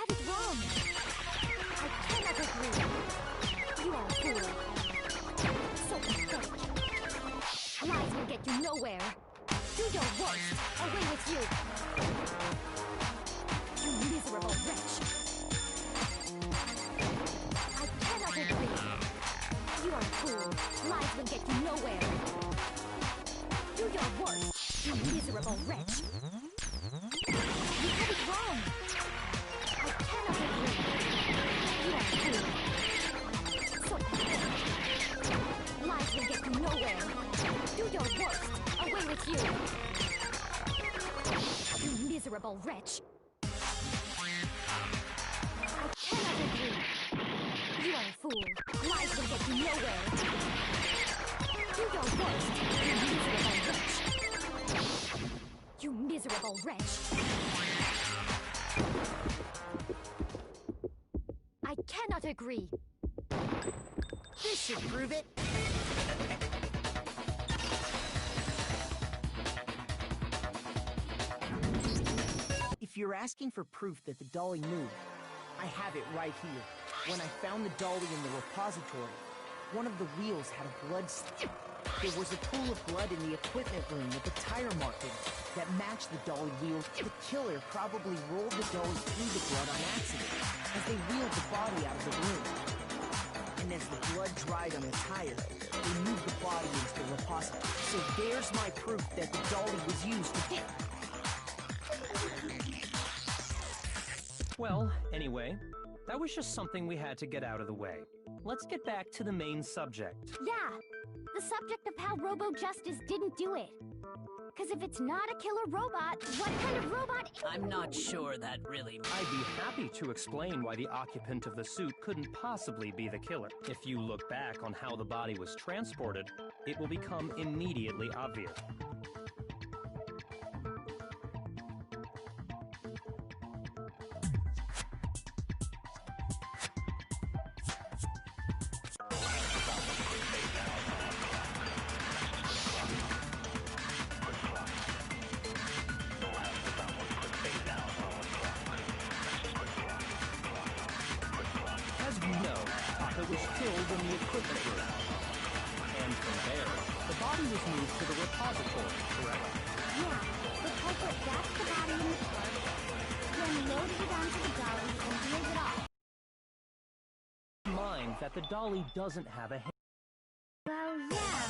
have it wrong. I cannot agree. You are a fool. So pathetic. Lies will get you nowhere. Do your worst. Away with you. You miserable wretch. I cannot agree. You are a fool. Lies will get you nowhere. Do your worst. You miserable wretch. You have it wrong. I cannot agree. You are a fool. So pathetic. Lies will get you nowhere. Do your worst. Away with you. You miserable wretch. I cannot agree. You are a fool. Lies will get you nowhere. Do your worst. You miserable wretch. You miserable wretch. I cannot agree. This should prove it. If you're asking for proof that the dolly moved, I have it right here. When I found the dolly in the repository, one of the wheels had a blood stain. There was a pool of blood in the equipment room with a tire mark in it that matched the dolly wheel. The killer probably rolled the dolly through the blood on accident as they wheeled the body out of the room. And as the blood dried on the tire, they moved the body into the repository. So there's my proof that the dolly was used to hit. Well, anyway, that was just something we had to get out of the way. Let's get back to the main subject. Yeah, the subject of how Robo-Justice didn't do it. Because if it's not a killer robot, what kind of robot is it? I'm not sure that really... I'd be happy to explain why the occupant of the suit couldn't possibly be the killer. If you look back on how the body was transported, it will become immediately obvious. Was killed in the equipment room. And from there, the body was moved to the repository, correct? Yeah, the culprit wrapped the body in the cart, then loaded it onto the dolly and wheeled it off. Mind that the dolly doesn't have a hand. Well, yeah.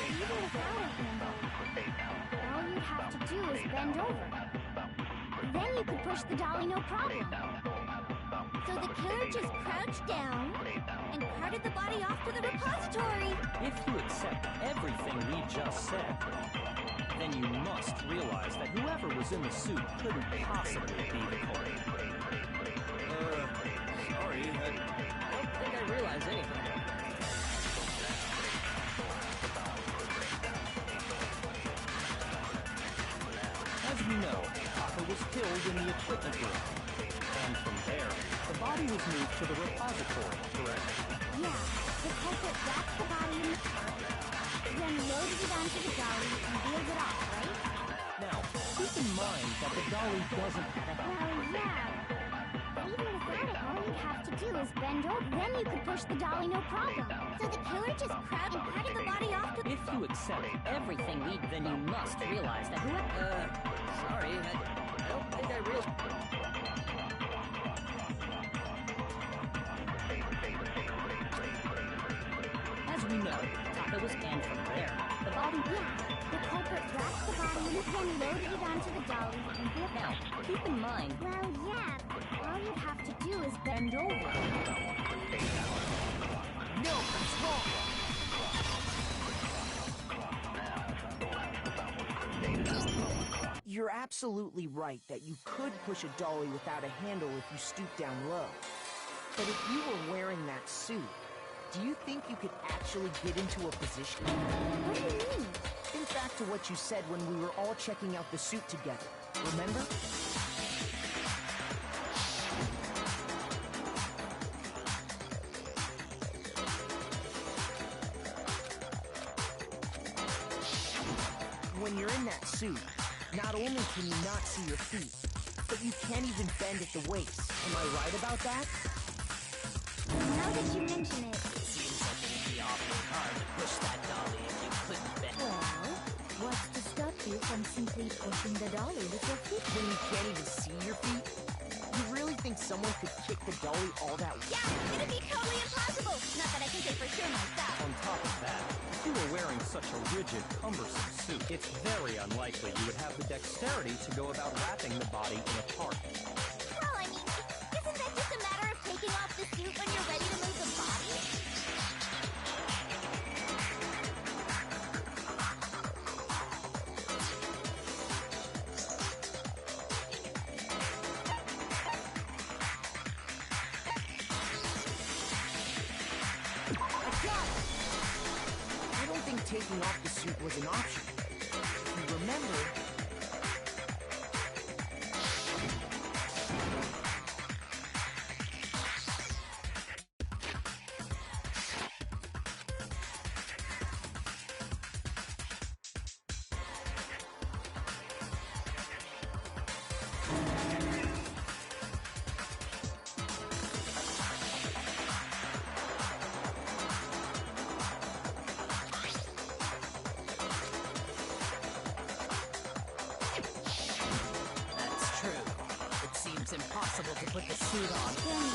Even without a handle, all you'd have to do is bend over. Then you could push the dolly no problem. So the killer just crouched down and carted the body off to the repository. If you accept everything we just said, then you must realize that whoever was in the suit couldn't possibly be the culprit. Sorry, I don't think I realized anything. As we know, Papa was killed in the equipment room. And from there, the body was moved to the repository, correct? Yeah, the culprit wrapped the body in the cart, then loaded it onto the dolly and wheeled it off, right? Now, keep in mind that the dolly doesn't have a... Well, yeah. Even without it, all you'd have to do is bend over. Then you could push the dolly no problem. So the killer just crouched and carted the body off to... If you accept everything we... then you must realize that whoever... Sorry, I don't think I realized... As we know, Taka was canned from there. The body... Yeah, the culprit wrapped the body and then loaded it onto the dolly and wheeled it off. Now, keep in mind... Well, yeah, all you'd have to do is bend over. No, it's wrong. You're absolutely right that you could push a dolly without a handle if you stoop down low. But if you were wearing that suit, do you think you could actually get into a position? What do you mean? Think back to what you said when we were all checking out the suit together. Remember? When you're in that suit, not only can you not see your feet, but you can't even bend at the waist. Am I right about that? Now that you mention it, Seems like it'd be awfully hard to push that dolly if you couldn't bend. well, what's to stop you from simply pushing the dolly with your feet? When you can't even see your feet? You really think someone could kick the dolly all that way? Yeah, it'd be totally impossible. Not that I can say for sure myself. On top of that, if you were wearing such a rigid, cumbersome suit, it's very unlikely you would have the dexterity to go about wrapping the body in a tarp. Well, I mean, isn't that just a matter of taking off the suit when you're ready to move the body? I got it! I don't think taking off the suit was an option. If you remember, That's true. It seems impossible to put the suit on. Then,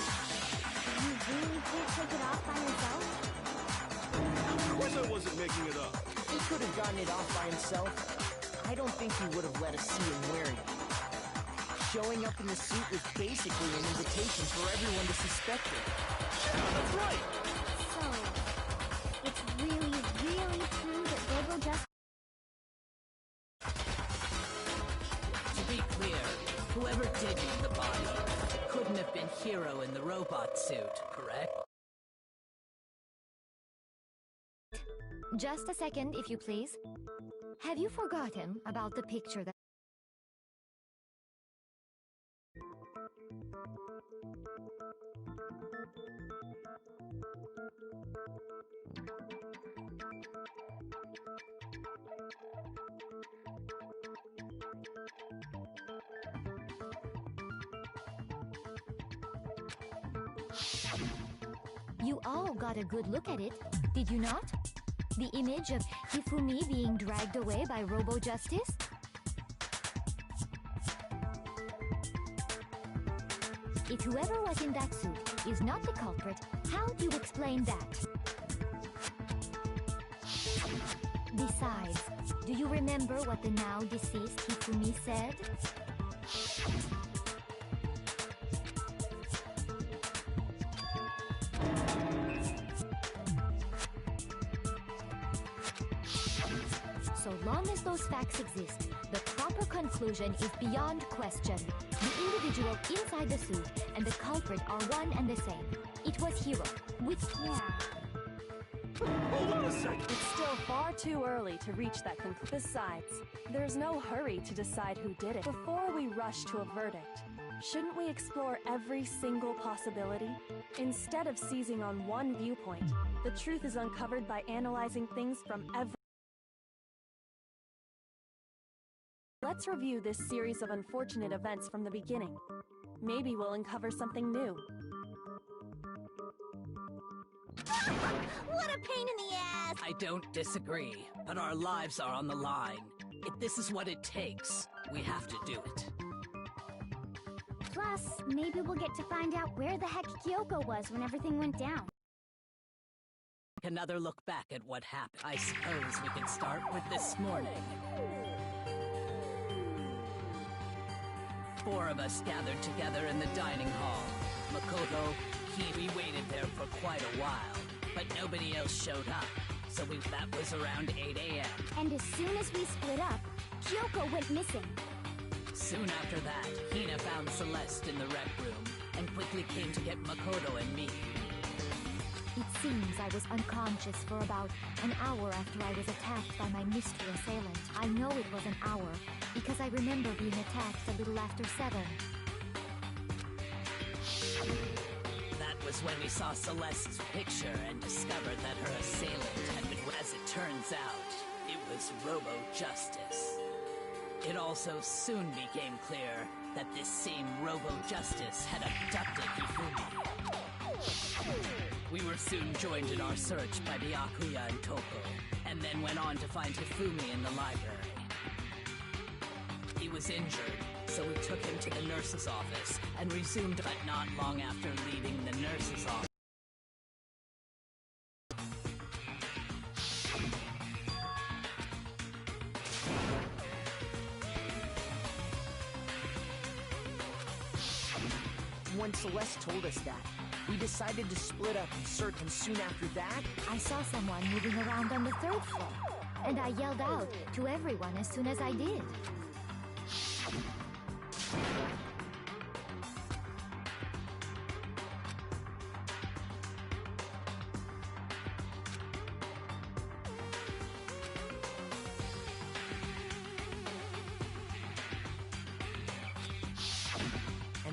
you really can't take it off by yourself? Of course I wasn't making it up. if he could have gotten it off by himself, I don't think he would have let us see him wearing it. Showing up in the suit was basically an invitation for everyone to suspect it. That's right. So, it's really, really true that Robo just... To be clear, whoever did use the body couldn't have been Hero in the robot suit, correct? Just a second, if you please. Have you forgotten about the picture that... You all got a good look at it, did you not? The image of Hifumi being dragged away by Robo Justice? If whoever was in that suit is not the culprit, how do you explain that? Besides, do you remember what the now deceased Hifumi said? So long as those facts exist, the proper conclusion is beyond question. The individual inside the suit and the culprit are one and the same. It was Hero, with... Yeah. Hold on a second. It's still far too early to reach that conclusion. Besides, there's no hurry to decide who did it. Before we rush to a verdict, shouldn't we explore every single possibility? Instead of seizing on one viewpoint, the truth is uncovered by analyzing things from every... Let's review this series of unfortunate events from the beginning. Maybe we'll uncover something new. What a pain in the ass! I don't disagree, but our lives are on the line. If this is what it takes, we have to do it. Plus, maybe we'll get to find out where the heck Kyoko was when everything went down. Another look back at what happened. I suppose we can start with this morning. 4 of us gathered together in the dining hall. Makoto, we waited there for quite a while, but nobody else showed up. So that was around 8 a.m. And as soon as we split up, Kyoko went missing. Soon after that, Hina found Celeste in the rec room and quickly came to get Makoto and me. It seems I was unconscious for about an hour after I was attacked by my mystery assailant. I know it was an hour because I remember being attacked a little after 7. That was when we saw Celeste's picture and discovered that her assailant had been, as it turns out, it was Robo Justice. It also soon became clear that this same Robo-Justice had abducted Hifumi. We were soon joined in our search by Byakuya and Toko, and then went on to find Hifumi in the library. He was injured, so we took him to the nurse's office and resumed, but not long after leaving the nurse's office. When Celeste told us that, we decided to split up and search, and soon after that, I saw someone moving around on the 3rd floor, and I yelled out to everyone as soon as I did.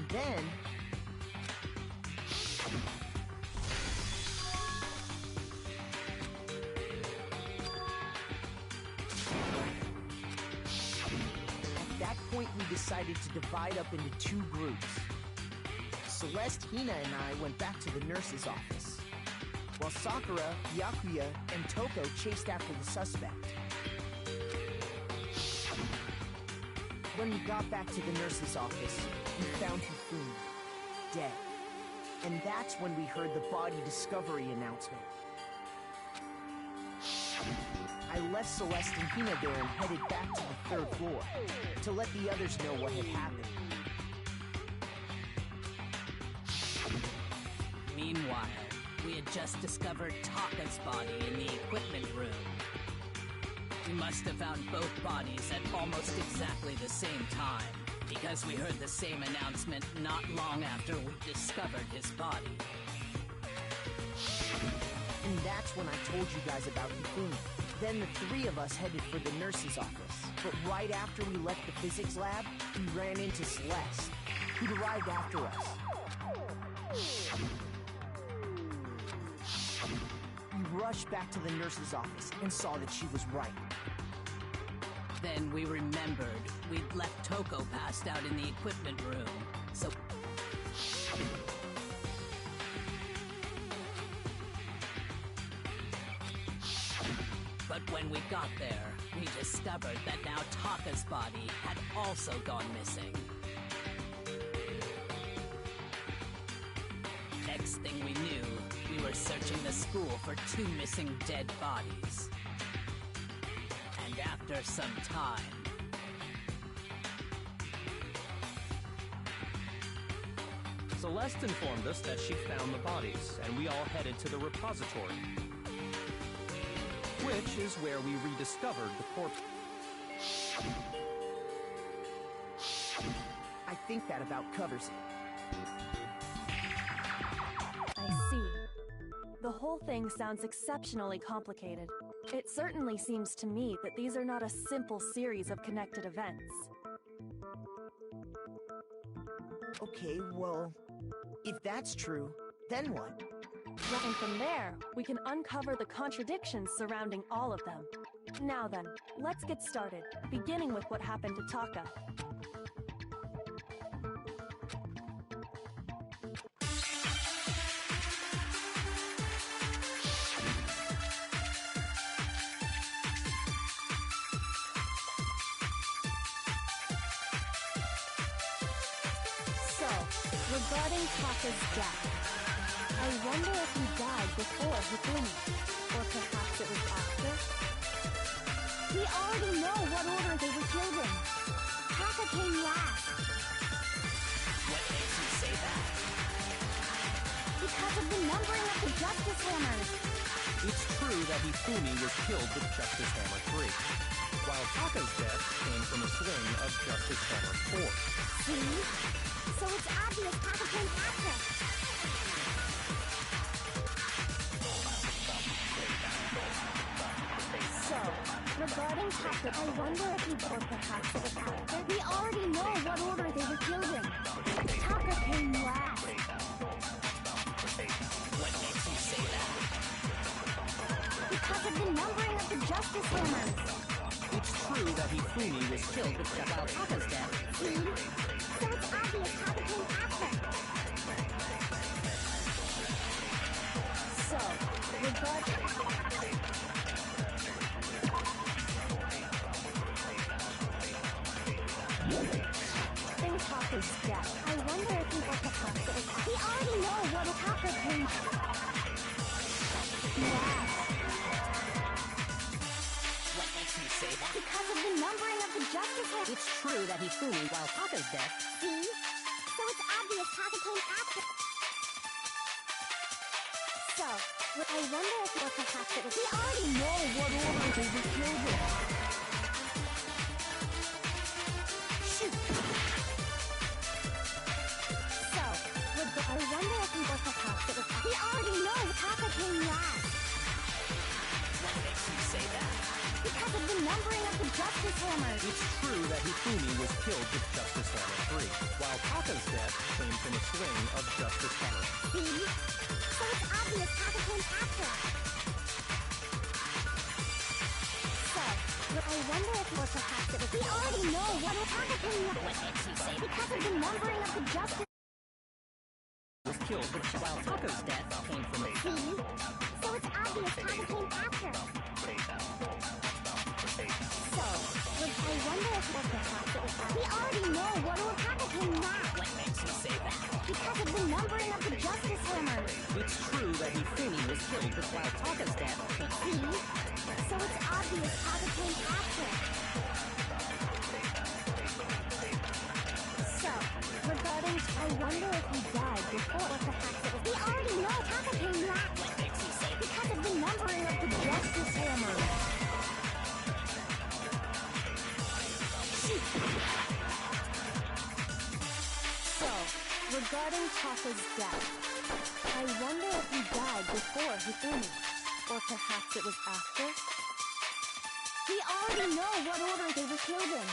and then... At that point, we decided to divide up into 2 groups. Celeste, Hina, and I went back to the nurse's office, while Sakura, Byakuya, and Toko chased after the suspect. When we got back to the nurse's office, we found Hifumi, dead. And that's when we heard the body discovery announcement. I left Celeste and Hina there and headed back to the 3rd floor to let the others know what had happened. Meanwhile, we had just discovered Taka's body in the equipment room. We must have found both bodies at almost exactly the same time, because we heard the same announcement not long after we discovered his body. And that's when I told you guys about Hifumi. Then the 3 of us headed for the nurse's office. But right after we left the physics lab, we ran into Celeste, who'd arrived after us. We rushed back to the nurse's office and saw that she was right. Then we remembered we'd left Toko passed out in the equipment room, so... But when we got there, we discovered that now Taka's body had also gone missing. Next thing we knew, we were searching the school for 2 missing dead bodies. And after some time... Celeste informed us that she found the bodies, and we all headed to the repository, which is where we rediscovered the corpse. I think that about covers it. I see. The whole thing sounds exceptionally complicated. It certainly seems to me that these are not a simple series of connected events. Okay, well, if that's true, then what? And from there, we can uncover the contradictions surrounding all of them. Now then, let's get started, beginning with what happened to Taka. So, regarding Taka's death, I wonder if he died before Hifumi, or perhaps it was after? We already know what order they were killed in. Taka came last. What makes you say that? Because of the numbering of the Justice Hammers. It's true that Hifumi was killed with Justice Hammer 3, while Taka's death came from a swing of Justice Hammer 4. See? So it's obvious Taka came after. So, regarding Taka, I wonder if he, or perhaps it was after. We already know what order they were killed in. Taka came last. What makes you say that? Because of the numbering of the Justice Hammers. It's true that Hifumi was killed with Taka's death. See? So it's Think Taka's death. I wonder if he was the hospital. We already know what Taka came. Wow. What makes you say that? Because of the numbering of the justice hand. It's true that he flew me while Taka's death. See? So it's obvious Taka came after. So, I wonder if or perhaps it was. We already know what order they were killed in. Shoot! So, I wonder if we were perhaps it was. We already know Taka came last. What makes you say that? Because of the numbering of the Justice Hammers. It's true that Hifumi was killed with Justice Hammer 3, while Taka's death came from a swing of Justice Hammer. See? So it's obvious Taka came after. So, I wonder if or perhaps it was. We already know what Taka came last. What makes you say that? Because of the numbering of the Justice. Was killed while Taka's death came from a See? So it's obvious Taka came after. So, I wonder if or perhaps it was. We already know what Taka came last. What makes you say that? Because of the numbering of the Justice Hammers. It's true that Hifumi was killed while Taka's death came from See? So it's obvious Taka came after. So, regarding, I wonder if he died before or perhaps it was. We already know Taka came last. What makes you say that? Because of the numbering of the Justice Hammers. Shoot! So, regarding Taka's death, I wonder if he died before Hifumi, or perhaps it was after? We already know what order they were killed in.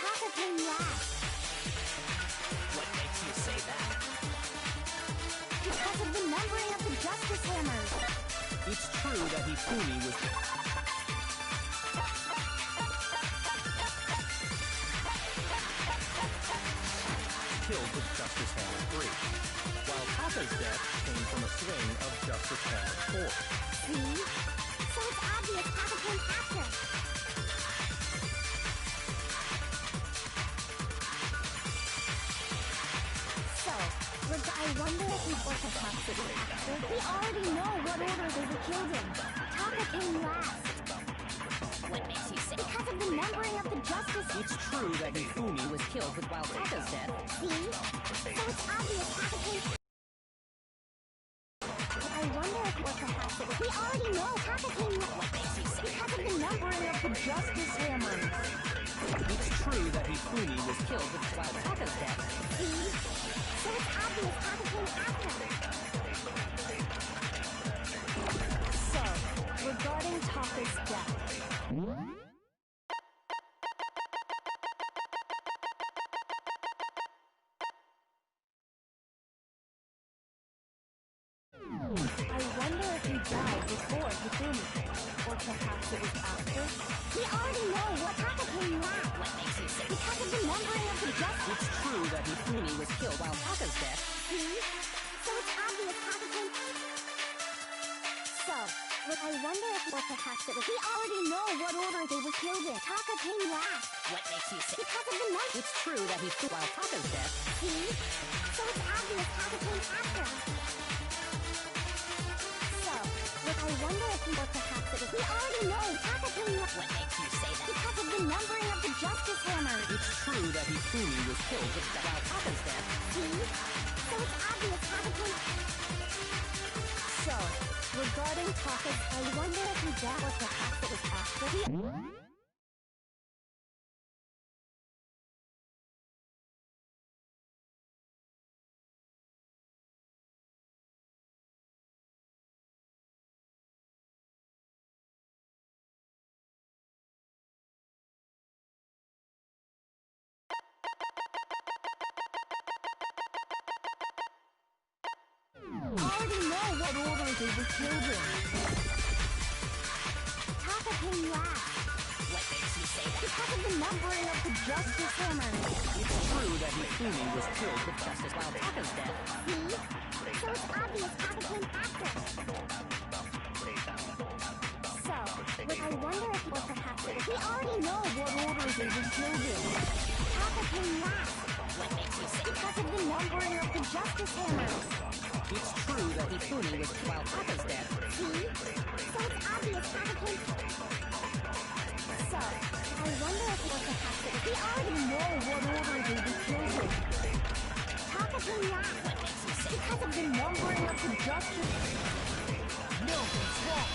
Taka came last. What makes you say that? Because of the numbering of the Justice Hammers. It's true that Hifumi was killed with Justice Hammer 3, while Taka's death came from a swing of Justice Hammer 4. See? So it's obvious Taka came after. So, I wonder if we were perhaps it was after. We already know what order they were killed in. Taka came last. What makes you say that? Because of the numbering of the Justice. It's true that Hifumi was killed while Taka's death. See? So it's obvious Taka came. I wonder if or perhaps it was. We already know Taka came last. What makes you say that? Because of the numbering of the Justice Hammers. It's true that Hifumi was killed while Taka's death. See? So it's obvious Taka came after. So, regarding Taka's death. I wonder if he died before Hifumi, or perhaps it was after. We already know what Taka came last. What makes you say that? Because of the numbering of the Justice. It's true that Hifumi was killed while Taka's death. See? So it's obvious Taka came. So, I wonder if or perhaps it was. We already know what order they were killed in. Taka came last. What makes you say that? Because of the numbers. It's true that he flew while Taka's death. See? So it's obvious Taka came after. So, I wonder if or perhaps it was. We already know Taka came last. What makes you say that? Because of the numbering of the Justice Hammers. It's true that Hifumi was killed while Taka's death. See? So it's obvious Taka came. So, regarding Taka's, I wonder if he died or perhaps it was after he. Already know what order they were killed in. Taka came last. What makes you say that? Because of the numbering of the Justice Hammers. It's true that Hifumi was killed with Justice while Taka's death. See? So it's obvious Taka came after. who killed him. Taka came last. What makes you say? Because of the numbering of the justice hammers. It's true that Hifumi was while Taka's dead. See? So it's obvious Taka came... So, I wonder if it was the fact that we already know what order they would kill him. Taka came last. What makes you say? Because of the numbering of the justice... No, it's wrong.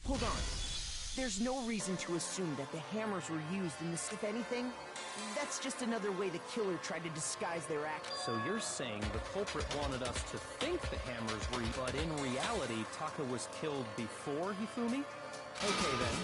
Hold on. There's no reason to assume that the hammers were used in this. If anything, that's just another way the killer tried to disguise their act. So you're saying the culprit wanted us to think the hammers were, but in reality, Taka was killed before Hifumi? Okay then.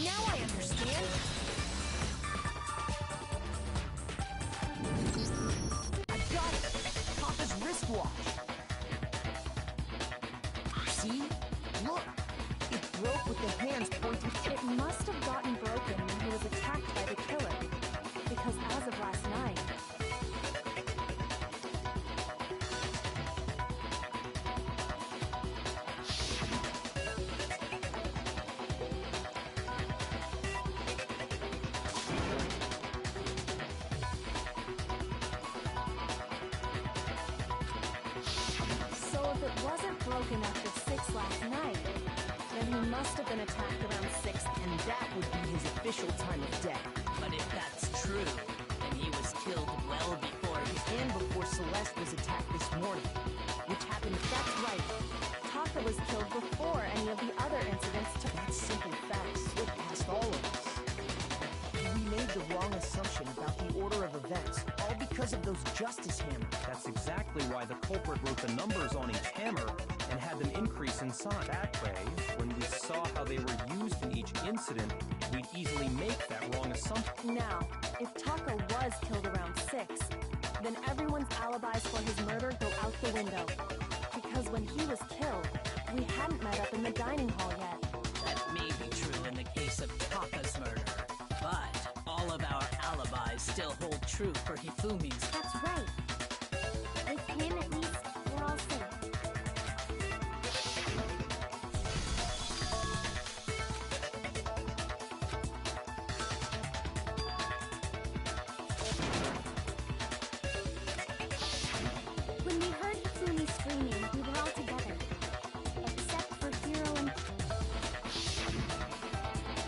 Now I understand. I got it! Taka's wristwatch! See? Look! It broke with the hands pointing... It must have gotten broken when he was attacked by the killer. Because as of last night, so if it wasn't broken after 6 last night, then he must have been attacked around 6. And that would be his official time of death. But if that's true, then he was killed well before he... And before Celeste was attacked this morning. Which happened... That's right. Taka was killed before any of the other incidents took. That's simple facts. Look past all of us. We made the wrong assumption about the order of events, all because of those justice hammers. That's exactly why the culprit wrote the numbers on each hammer and had them increase in size. That way, when we saw how they were used in each incident, we'd easily make that wrong assumption. Now, if Taka was killed around 6, then everyone's alibis for his murder go out the window. Because when he was killed, we hadn't met up in the dining hall yet. That may be true in the case of Taka's murder, but all of our alibis still hold true for Hifumi's. That's right. With him, at least, we're all safe. When we heard Hifumi screaming, we were all together. Except for Hiro and...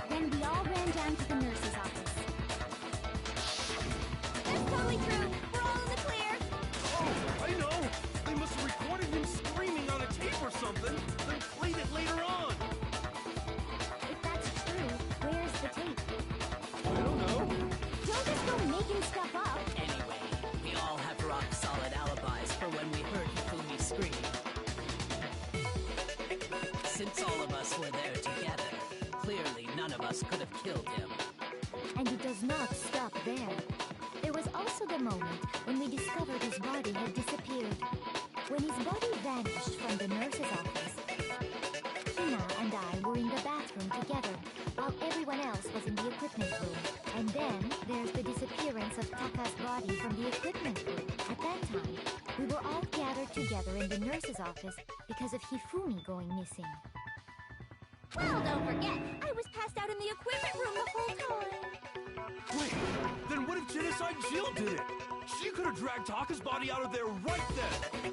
Then we all ran down to the nurse's office. That's totally true. We're all in the clear. Oh, I know! They must have recorded him screaming on a tape or something, then played it later on. If that's true, where's the tape? I don't know. Don't just go making stuff up. Anyway, we all have rock-solid alibis for when we heard Hifumi scream. Since all of us were there together, clearly none of us could have killed him. And it does not stop there. There was also the moment when we discovered his body had disappeared. When his body vanished from the nurse's office, Hina and I were in the bathroom together, while everyone else was in the equipment room. came from the equipment room. At that time, we were all gathered together in the nurse's office because of Hifumi going missing. Well, don't forget, I was passed out in the equipment room the whole time. Wait, then what if Genocide Jill did it? She could have dragged Taka's body out of there right then.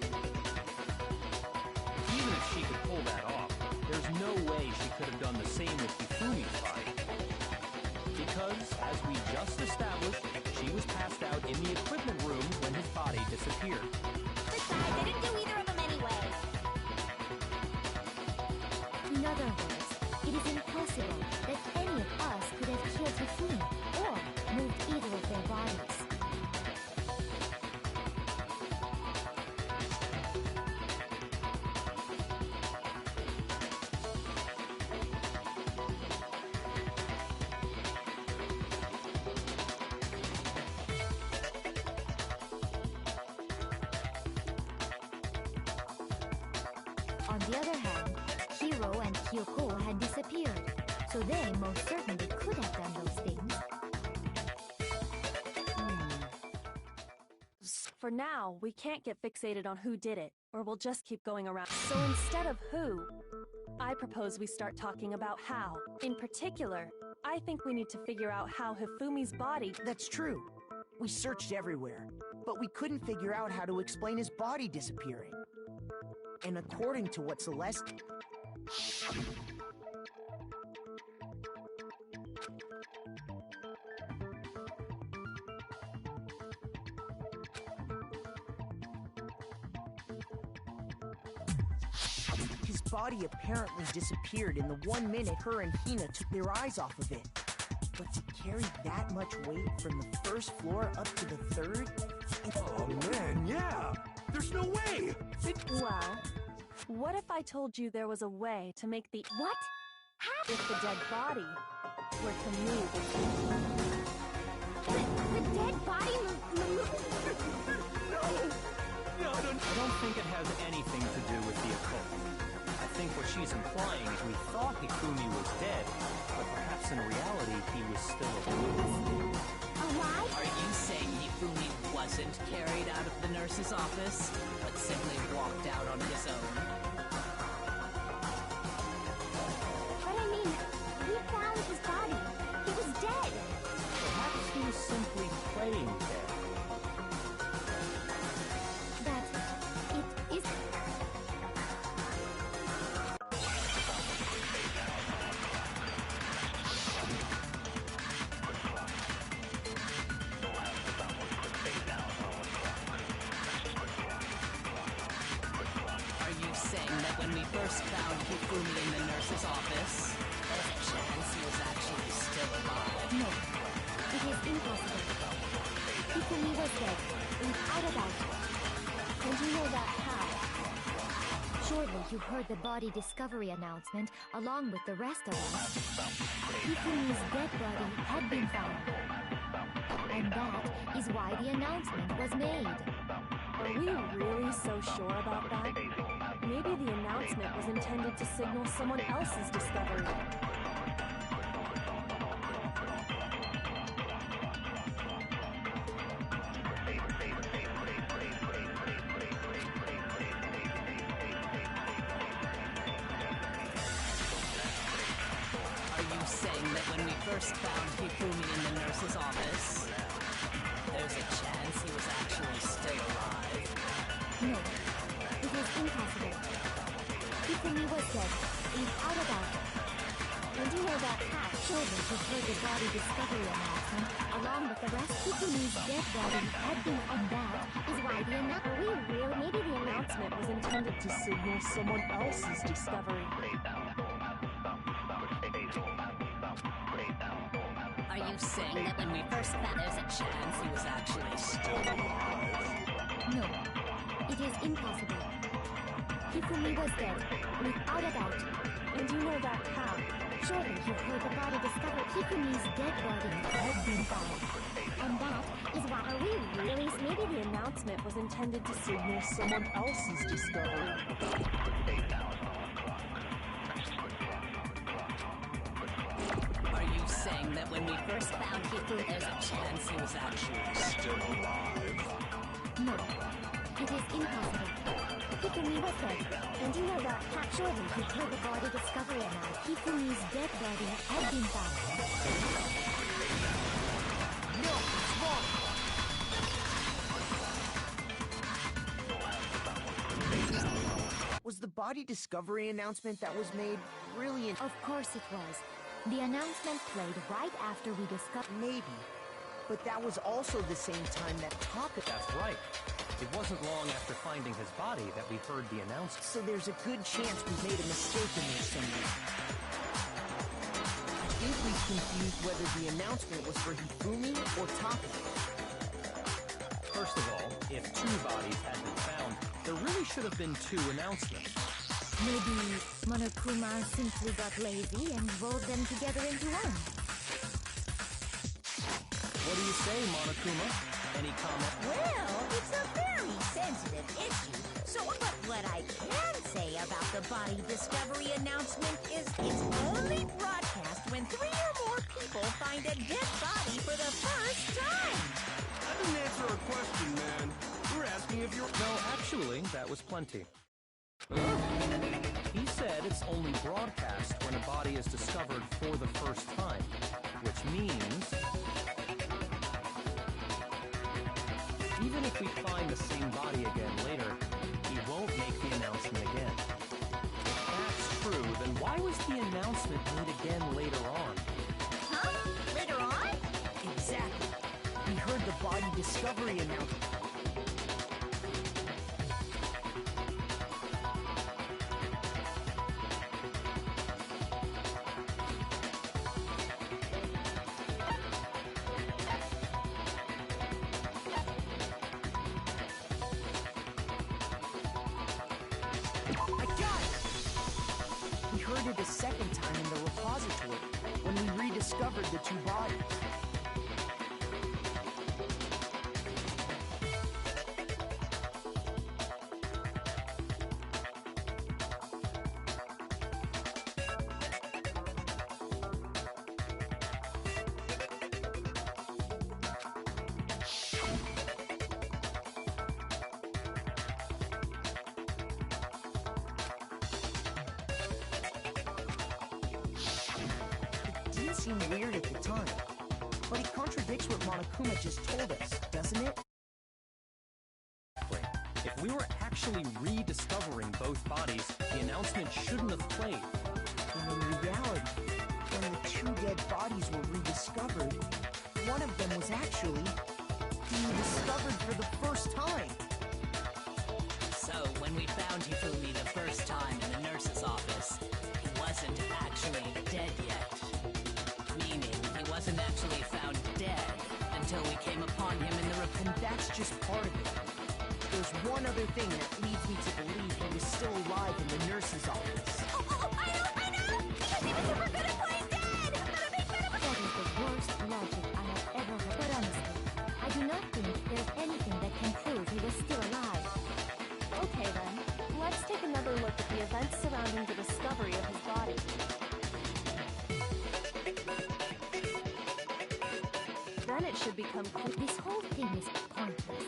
Even if she could pull that off, there's no way she could have done the same with Hifumi's body. Because, as we just established, she was passed out in the equipment room when his body disappeared. Besides, I didn't do either of them anyway. In other words, it is impossible that any of us could have killed Hifumi or moved either of their bodies. On the other hand, Hiro and Kyoko had disappeared, so they most certainly could have done those things. For now, we can't get fixated on who did it, or we'll just keep going around. So instead of who, I propose we start talking about how. In particular, I think we need to figure out how Hifumi's body... That's true. We searched everywhere, but we couldn't figure out how to explain his body disappearing. And according to what Celeste... His body apparently disappeared in the 1 minute her and Hina took their eyes off of it. But to carry that much weight from the first floor up to the third... Oh man, yeah! There's no way! Well, what if I told you there was a way to make the... What? If the dead body were to move? The dead body No, I don't think it has anything to do with the occult. I think what she's implying is we thought Hifumi was dead, but perhaps in reality he was still alive. alive? Are you saying Hifumi wasn't carried out of the nurse's office, but simply walked out on his own? But I mean, we found his body. He was dead. Perhaps he was simply playing dead. That it is. Are you saying that when we first found Hifumi in the nurse's office, there's a chance he was actually still alive? No, it is impossible. Hifumi was dead, without a doubt. And you know that how? Surely you heard the body discovery announcement along with the rest of us. Hifumi's dead body had been found. And that is why the announcement was made. Are we really so sure about that? Maybe the announcement was intended to signal someone else's discovery. Are you saying that when we first found Hifumi in the nurse's office, there's a chance he was actually still alive? No, it is impossible. Hifumi was dead, without a doubt. And you know that how? Surely you heard the body discovery announcement along with the rest. Hifumi's dead body had been, and that is why the announcement. Are we real? Maybe the announcement was intended to signal someone else's discovery. Are you saying that when we first found there's a chance he was actually still alive? No, it is impossible. Hifumi was dead, without a doubt. And you know that how? Surely you heard the body discovered. Hifumi's dead body had been found. And that is why. Are we really? Maybe the announcement was intended to signal someone else's discovery. Are you saying that when we first found Hifumi, there's a chance he was actually Still alive. No, it is impossible. Hifumi was dead, and you know that. Surely he killed the body discovery amount. Hifumi's dead body had been found. No, it's wrong. Was the body discovery announcement that was made really Of course it was. The announcement played right after we discovered. Maybe. But that was also the same time that Taka... That's right. It wasn't long after finding his body that we heard the announcement. So there's a good chance we made a mistake in there somewhere. I think we confused whether the announcement was for Hifumi or Taka. First of all, if two bodies had been found, there really should have been two announcements. Maybe Monokuma simply got lazy and rolled them together into one. What do you say, Monokuma? Any comment? Well, it's a very sensitive issue. So what I can say about the body discovery announcement is it's only broadcast when 3 or more people find a dead body for the first time. That didn't answer our question, man. We're asking if you're... No, actually, that was plenty. He said it's only broadcast when a body is discovered for the first time, which means... even if we find the same body again later, he won't make the announcement again. If that's true, then why was the announcement made again later on? Huh? Later on? Exactly. We heard the body discovery announcement. I got it! We heard it a second time in the repository when we rediscovered the two bodies. It didn't seem weird at the time, but it contradicts what Monokuma just told us, doesn't it? If we were actually rediscovering both bodies, the announcement shouldn't have played. And in reality, when the two dead bodies were rediscovered, one of them was actually being discovered for the first time. So, when we found Hifumi the first time in the nurse's office, he wasn't actually dead yet. Meaning, he wasn't actually found dead until we came upon him in the And that's just part of it. There's one other thing that leads me to believe he was still alive in the nurse's office. Oh, I know! Because he was super good at playing dead! I'm not a big fan of it! That is the worst logic I have ever heard. But honestly, I do not think there's anything that can prove he was still alive. Okay then, let's take another look at the events surrounding the discovery of his body. Then it should become clear. This whole thing is pointless.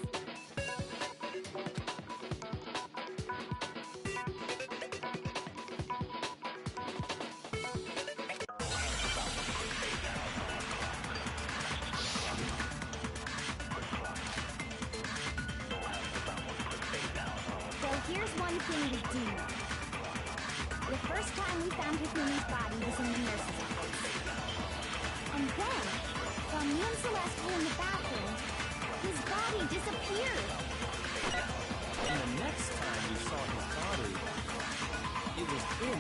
So here's one thing we do know. The first time we found Hifumi's body was in the nurse's office. And then, while me and Celeste were in the bathroom, his body disappeared. And the next time we saw his body, it was in...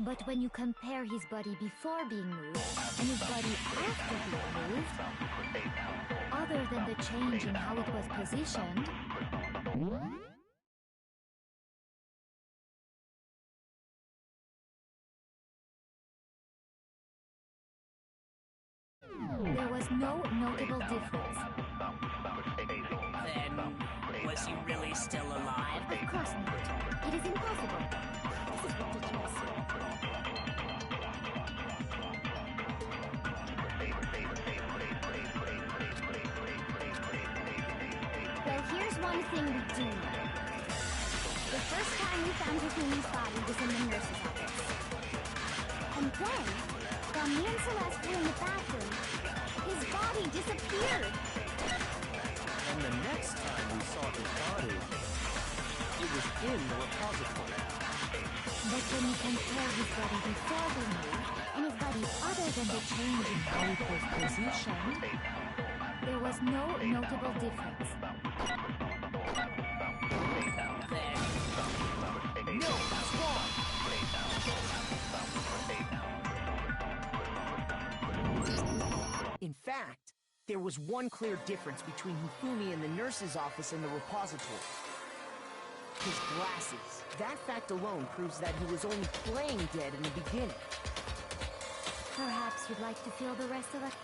But when you compare his body before being moved and his body after being moved, other than the change in how it was positioned, there was no notable difference. Then, was he really still alive? Of course not. It is impossible. This is ridiculous. Here's one thing we do know. The first time we found Hifumi's body was in the nurse's office. And then, while me and Celeste were in the bathroom, his body disappeared. And the next time we saw his body, it was in the repository. But when we compare his body before we knew, and his body other than the change in Rico's position, there was no notable difference. No, that's wrong! In fact, there was one clear difference between Hifumi in the nurse's office and the repository. His glasses. That fact alone proves that he was only playing dead in the beginning. Perhaps you'd like to feel the rest of it?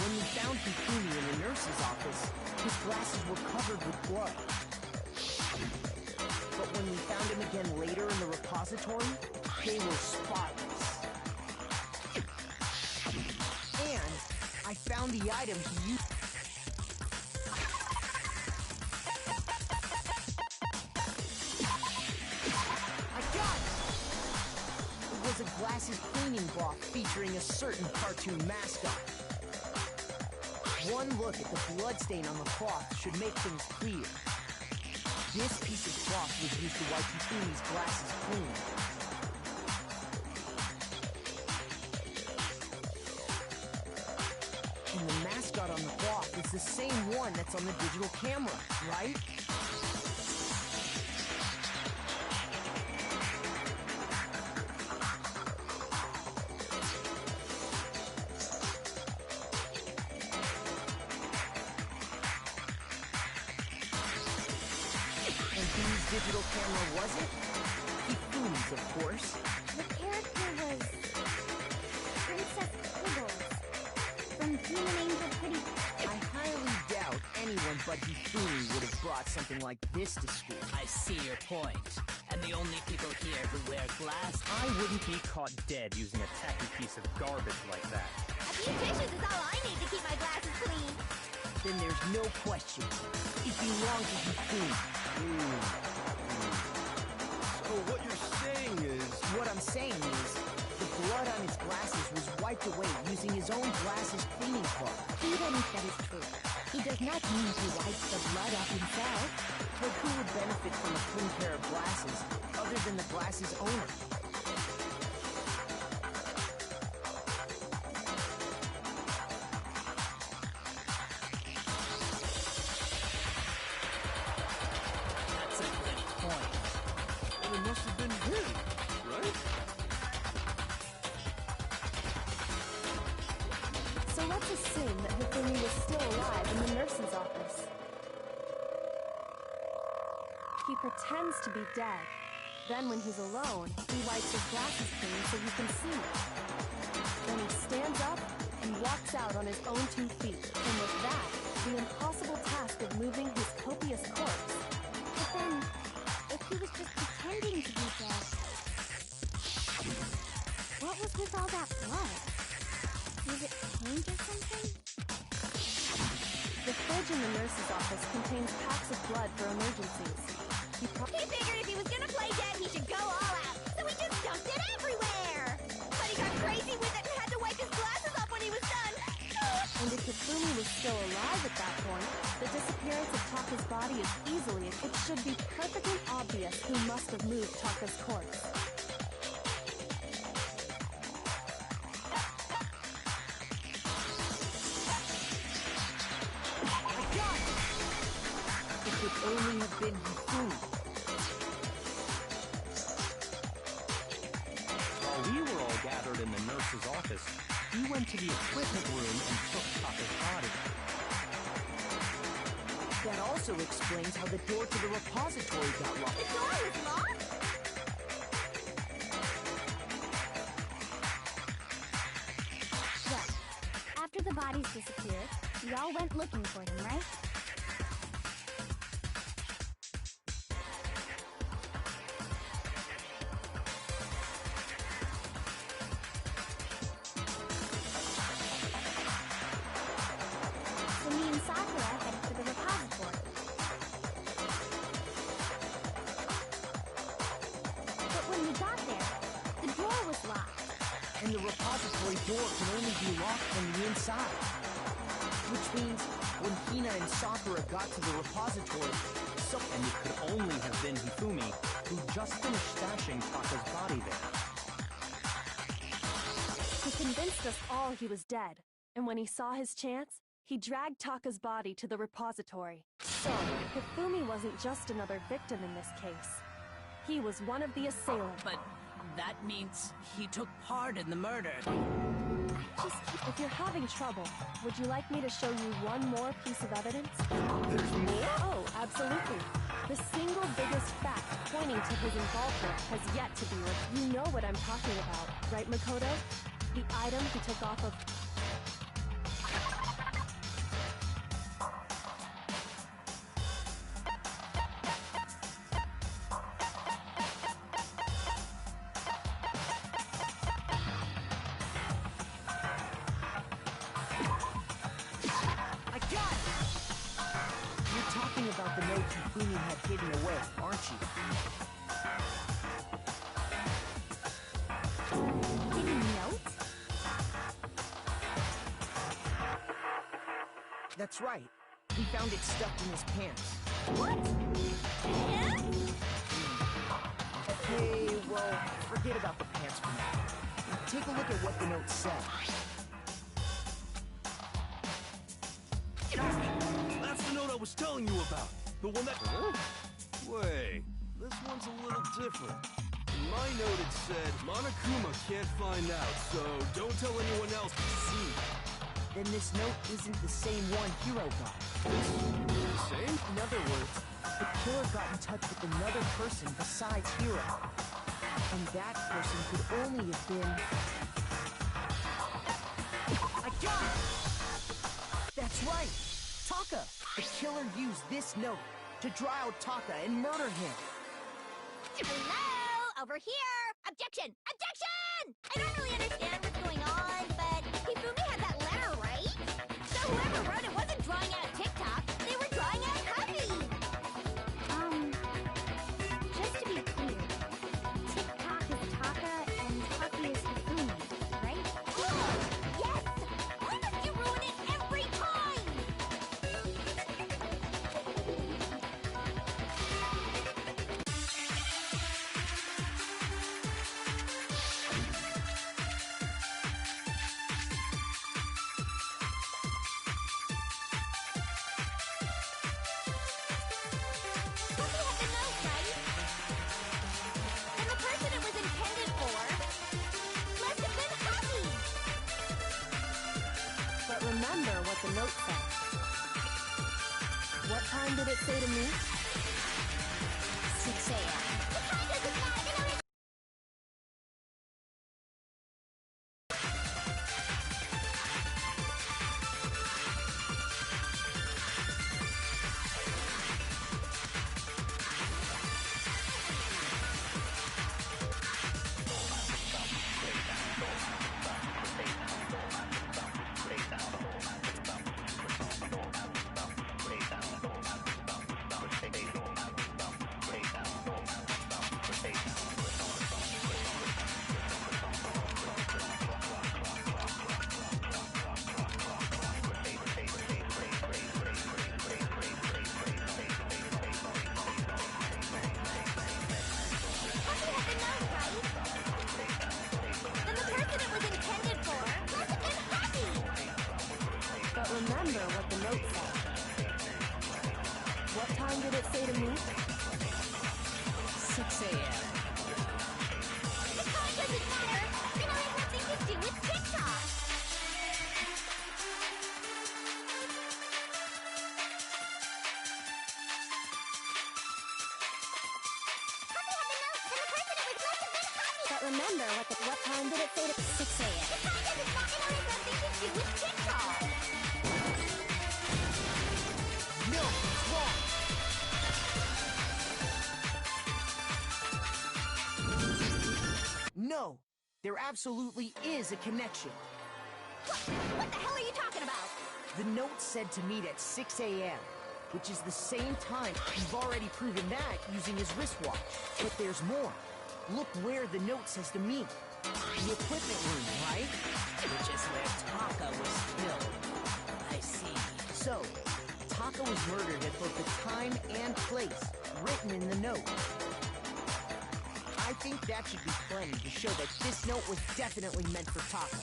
When we found Hifumi in the nurse's office, his glasses were covered with blood. But when we found him again later in the repository, they were spotless. And I found the item he used. I got it! It was a glasses cleaning cloth featuring a certain cartoon mascot. One look at the bloodstain on the cloth should make things clear. This piece of cloth was used to wipe Hifumi's glasses clean. And the mascot on the cloth is the same one that's on the digital camera, right? And whose digital camera was it? Hifumi's, of course. The character was Princess Pibbles from Demon Angel Pretty. I highly doubt anyone but Hifumi would have brought something like this to school. I see your point. And the only people here who wear glass. I wouldn't be caught dead using a tacky piece of garbage like that. A few tissues is all I need to keep my glasses clean. Then there's no question. It belonged to Hifumi. So what you're saying is... What I'm saying is, the blood on his glasses was wiped away using his own glasses cleaning cloth. Even if that is true, he does not mean he wipes the blood off himself. But who would benefit from a clean pair of glasses other than the glasses owner? That's a good point. Well, it must have been him, right? So let's assume that Hifumi was still alive in the nurse's office. He pretends to be dead. Then when he's alone, he wipes his glasses clean so he can see. Then he stands up and walks out on his own 2 feet. And with that, the impossible task of moving his copious corpse. But then, if he was just pretending to be dead, what was with all that blood? Was it paint or something? The fridge in the nurse's office contains packs of blood for emergencies. He figured if he was gonna play dead, he should go all out, so he just dumped it everywhere! But he got crazy with it and had to wipe his glasses off when he was done! And if Hifumi was still alive at that point, the disappearance of Taka's body is easily... It should be perfectly obvious who must have moved Taka's corpse. I got it! It could only have been Hifumi. While we were all gathered in the nurse's office, he went to the equipment room and took Taka's body. That also explains how the door to the repository got locked. The door was locked? Well, after the bodies disappeared, we all went looking for them, right? So me and Sakura headed for the repository door can only be locked from the inside. Which means when Hina and Sakura got to the repository, And it could only have been Hifumi, who just finished stashing Taka's body there. He convinced us all he was dead, and when he saw his chance, he dragged Taka's body to the repository. So, Hifumi wasn't just another victim in this case. He was one of the assailants. But that means he took part in the murder. If you're having trouble, would you like me to show you one more piece of evidence? There's more? Oh, absolutely. The single biggest fact pointing to his involvement has yet to be revealed. You know what I'm talking about, right, Makoto? The item he took off of... you're talking about the note Hifumi had hidden away, aren't you? Hidden note? That's right. We found it stuffed in his pants. What? Yeah? Okay, well, forget about the pants for now. Take a look at what the note said. That's the note I was telling you about. The one that... Huh? Wait, this one's a little different. In my note it said, Monokuma can't find out, so don't tell anyone else. See, then this note isn't the same one Hiro got. The same? In other words, the killer got in touch with another person besides Hiro. And that person could only have been... I got it! That's right! Taka! The killer used this note to draw out Taka and murder him. Hello? Over here! Objection! Objection! I don't really understand what's going on, but Hifumi had that letter, right? So whoever wrote it wasn't drawing out TikTok, they were drawing out Happy! Just to be clear, TikTok is Taka and Happy is Hifumi, right? Oh, yes! Why must you ruin it every time? Remember what the note said. What time did it say to me? 6 a.m. The time doesn't matter! Remember what the note said. What time did it say to me? 6 a.m. The time doesn't matter! It only has nothing to do with TikTok! Happy had the note, and the person it was must have been Happy! But remember what time did it say to 6 a.m. The time doesn't matter! It only has nothing to do with TikTok! No, it's wrong! No, there absolutely is a connection. What the hell are you talking about? The note said to meet at 6 a.m., which is the same time. You've already proven that using his wristwatch. But there's more. Look where the note says to meet. The equipment room, right? Which is where Taka was killed. I see. So, Taka was murdered at both the time and place written in the note. I think that should be plenty to show that this note was definitely meant for Taka.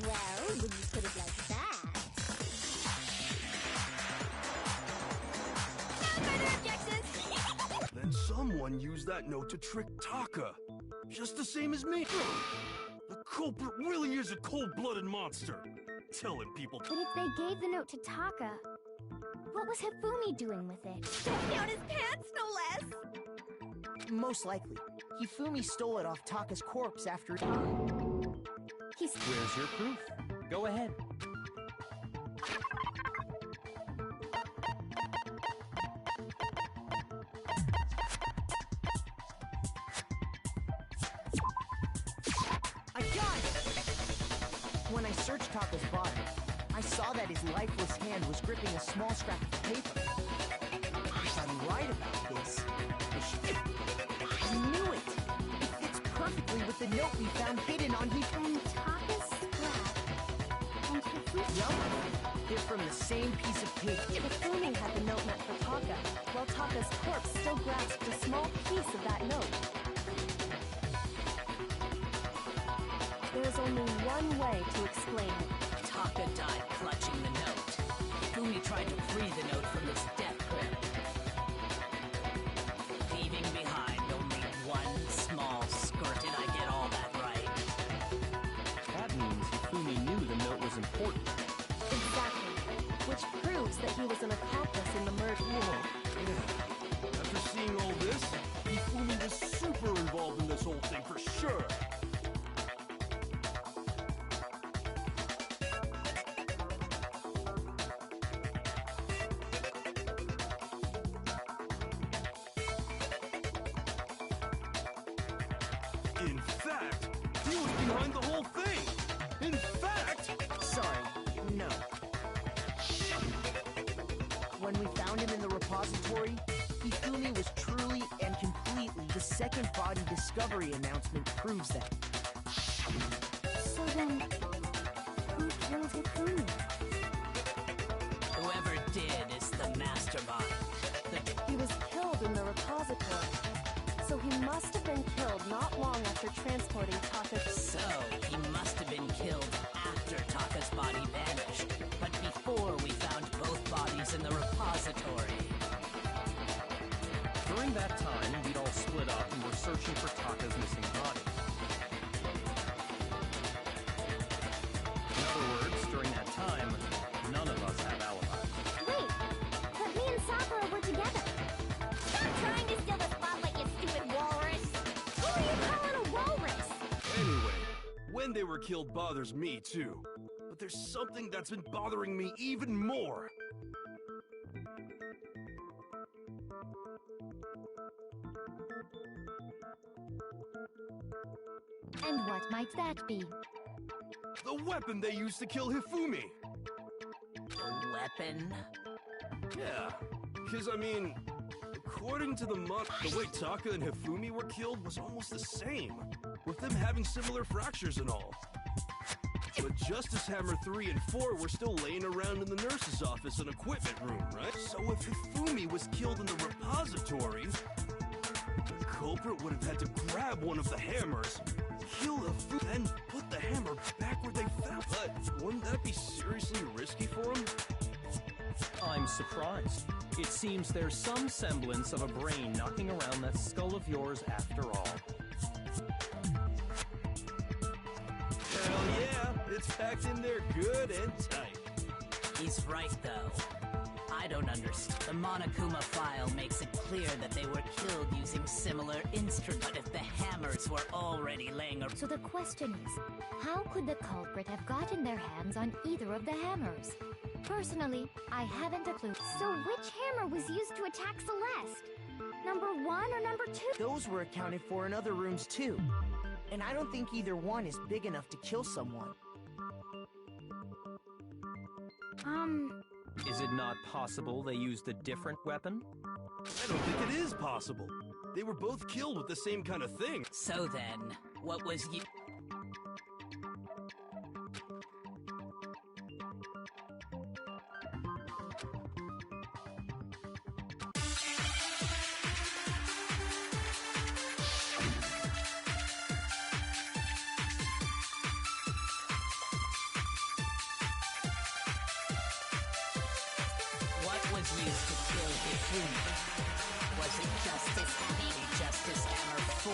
Well, when you put it like that... No further objections! Then someone used that note to trick Taka. Just the same as me. The culprit really is a cold-blooded monster. Telling people... But if they gave the note to Taka, what was Hifumi doing with it? Stuffed down his pants, no less! Most likely, Hifumi stole it off Taka's corpse after... Where's your proof? Go ahead. I got it! When I searched Taka's body, I saw that his lifeless hand was gripping a small scrap of paper. If I'm right about this, I knew it! It fits perfectly with the note we found hidden on And Taka's scrap. And Hifumi... Yup, they're from the same piece of paper. Hifumi had the note meant for Taka, while Taka's corpse still grasped a small piece of that note. There's only one way to explain it. Taka died clutching the note. Hifumi tried to free the note from its death grip, leaving behind only one small skirt. Did I get all that right? That means Hifumi knew the note was important. Exactly. Which proves that he was an accomplice in the murder. Yeah. After seeing all this, Hifumi was super involved in this whole thing for sure. In fact, he was behind the whole thing! In fact... Sorry, no. When we found him in the repository, Hifumi was truly and completely the second body discovery announcement proves that. So then, who killed Hifumi? Whoever did is the mastermind. He was killed in the repository. So he must have been killed not long after transporting Taka. So, he must have been killed after Taka's body vanished, but before we found both bodies in the repository. During that time, we'd all split up and were searching for Taka's missing body. In other words, during that time, none of us have alibis. Wait, but me and Sakura were together. Stop trying to steal the spotlight, you stupid walrus! Who are you calling a walrus? Anyway, when they were killed bothers me too. But there's something that's been bothering me even more. And what might that be? The weapon they used to kill Hifumi! The weapon? Yeah, because I mean, according to the way Taka and Hifumi were killed was almost the same, with them having similar fractures and all. But Justice Hammer 3 and 4 were still laying around in the nurse's office and equipment room, right? So if Hifumi was killed in the repository, the culprit would have had to grab one of the hammers, kill Hifumi, then put the hammer back where they found it. But wouldn't that be seriously risky for him? I'm surprised. It seems there's some semblance of a brain knocking around that skull of yours after all. Hell yeah, it's packed in there good and tight. He's right, though. I don't understand. The Monokuma file makes it clear that they were killed using similar instruments. But if the hammers were already laying around... So the question is, how could the culprit have gotten their hands on either of the hammers? Personally, I haven't a clue. So which hammer was used to attack Celeste? Number 1 or number 2? Those were accounted for in other rooms too. And I don't think either one is big enough to kill someone. Is it not possible they used a different weapon? I don't think it is possible. They were both killed with the same kind of thing. So then, what was you... What was used to kill Hifumi? Was it Justice Hammer? Justice Hammer 4?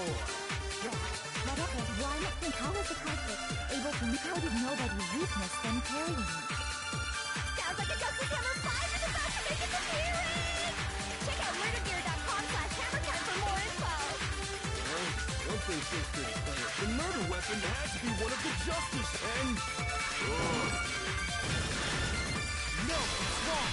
Whatever. One, then how was the culprit able to... How did nobody's weakness then carrying it? Sounds like a Justice Hammer 5 is about to make its appearance! Check out murdergear.com/hammertime for more info! Well, one thing seems pretty clear. The murder weapon had to be one of the Justice and... No, it's wrong!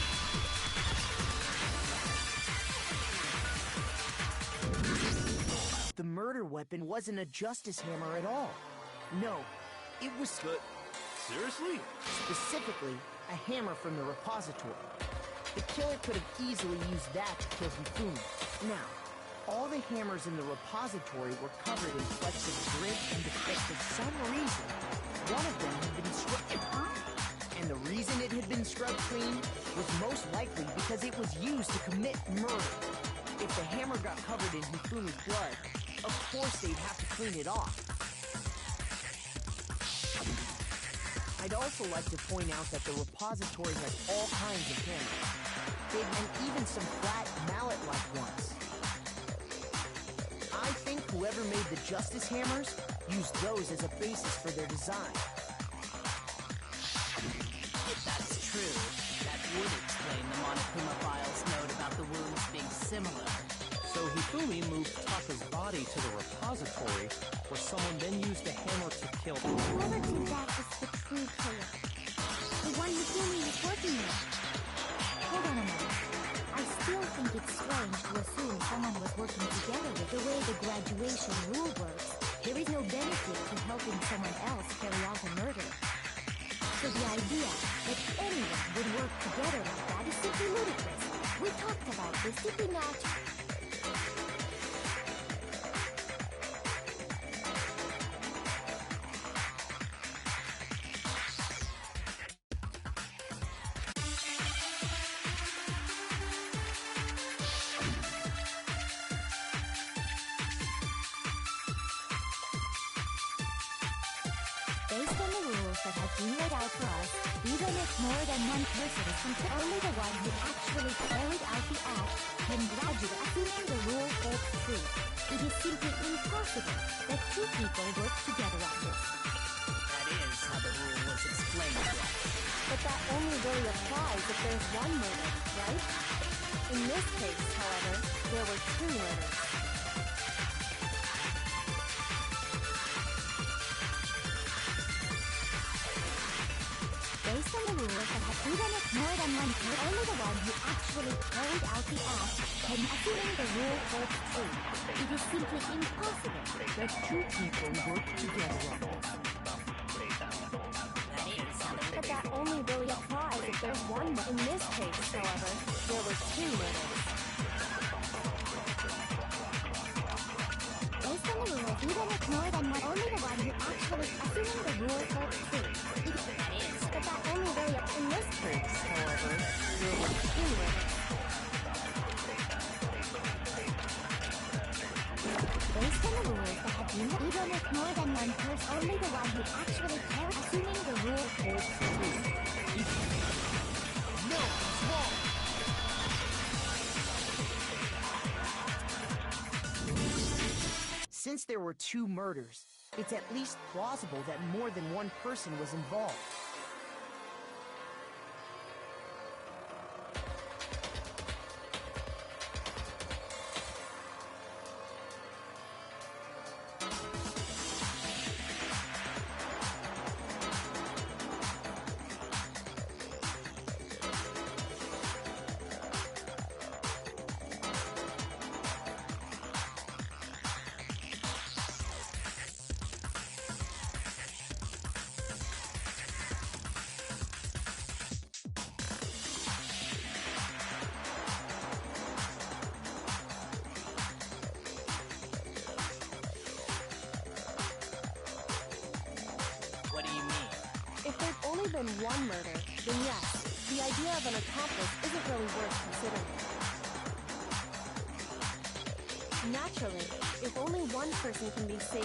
The murder weapon wasn't a justice hammer at all. No, it was But, seriously? specifically a hammer from the repository. The killer could have easily used that to kill Hifumi. Now, all the hammers in the repository were covered in flecks of grit and because for some reason, one of them had been scrubbed. And the reason it had been scrubbed clean was most likely because it was used to commit murder. If the hammer got covered in Hifumi's blood, of course they'd have to clean it off. I'd also like to point out that the repository has all kinds of hammers. Big and even some flat mallet-like ones. I think whoever made the justice hammers used those as a basis for their design. If that's true, that would explain the Monokuma file's note about the wounds being similar. So Hifumi moved Taka's body to the repository, where someone then used the hammer to kill him. Whoever did that is the true killer. The one Hifumi was working with. Hold on a moment. I still think it's strange to assume someone was working together with the way the graduation rule works. There is no benefit to helping someone else carry out a murder. So the idea that anyone would work together like that is simply ludicrous. We talked about this, did we not? Based on the rules that have been laid out for us, even if more than one person is considered, only the one who actually carried out the act can graduate. Assuming the rule holds true, it is simply impossible that two people work together on this. That is how the rule was explained to us. But that only really applies if there's one murder, right? In this case, however, there were two murders. Based on the rules that have even if more than one person, only the one who actually carried out the act can, assuming the rule holds true, it is simply impossible that two people work together on this. That is how the But that only really applies if there's one murder. In this case, however, there were two murders. Based on the rules, even if more than one, only the one who actually, assuming the rule holds true, it is, But that only really in this case, however, there were two murders. based on the rules that have been, even if more than one person, only the one who actually carried, assuming the rule holds true. No, it's wrong! Since there were two murders, it's at least plausible that more than one person was involved. only been one murder, then yes, the idea of an accomplice isn't really worth considering. Naturally, if only one person can be safe.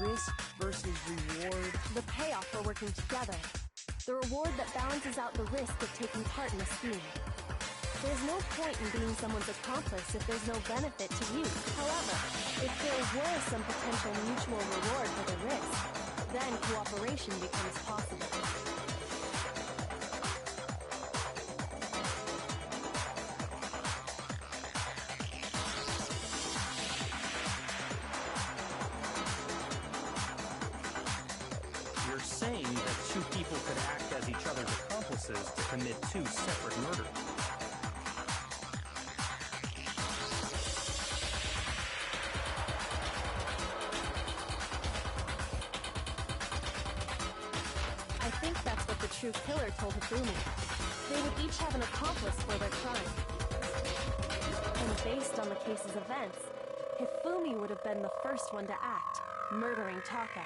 Risk versus reward. The payoff for working together. The reward that balances out the risk of taking part in a scheme. There's no point in being someone's accomplice if there's no benefit to you. However, if there were some potential mutual reward for the risk, then cooperation becomes possible. You're saying that two people could act as each other's accomplices to commit two separate murders. I think that's what the true killer told Hifumi. They would each have an accomplice for their crime. And based on the case's events, Hifumi would have been the first one to act, murdering Taka.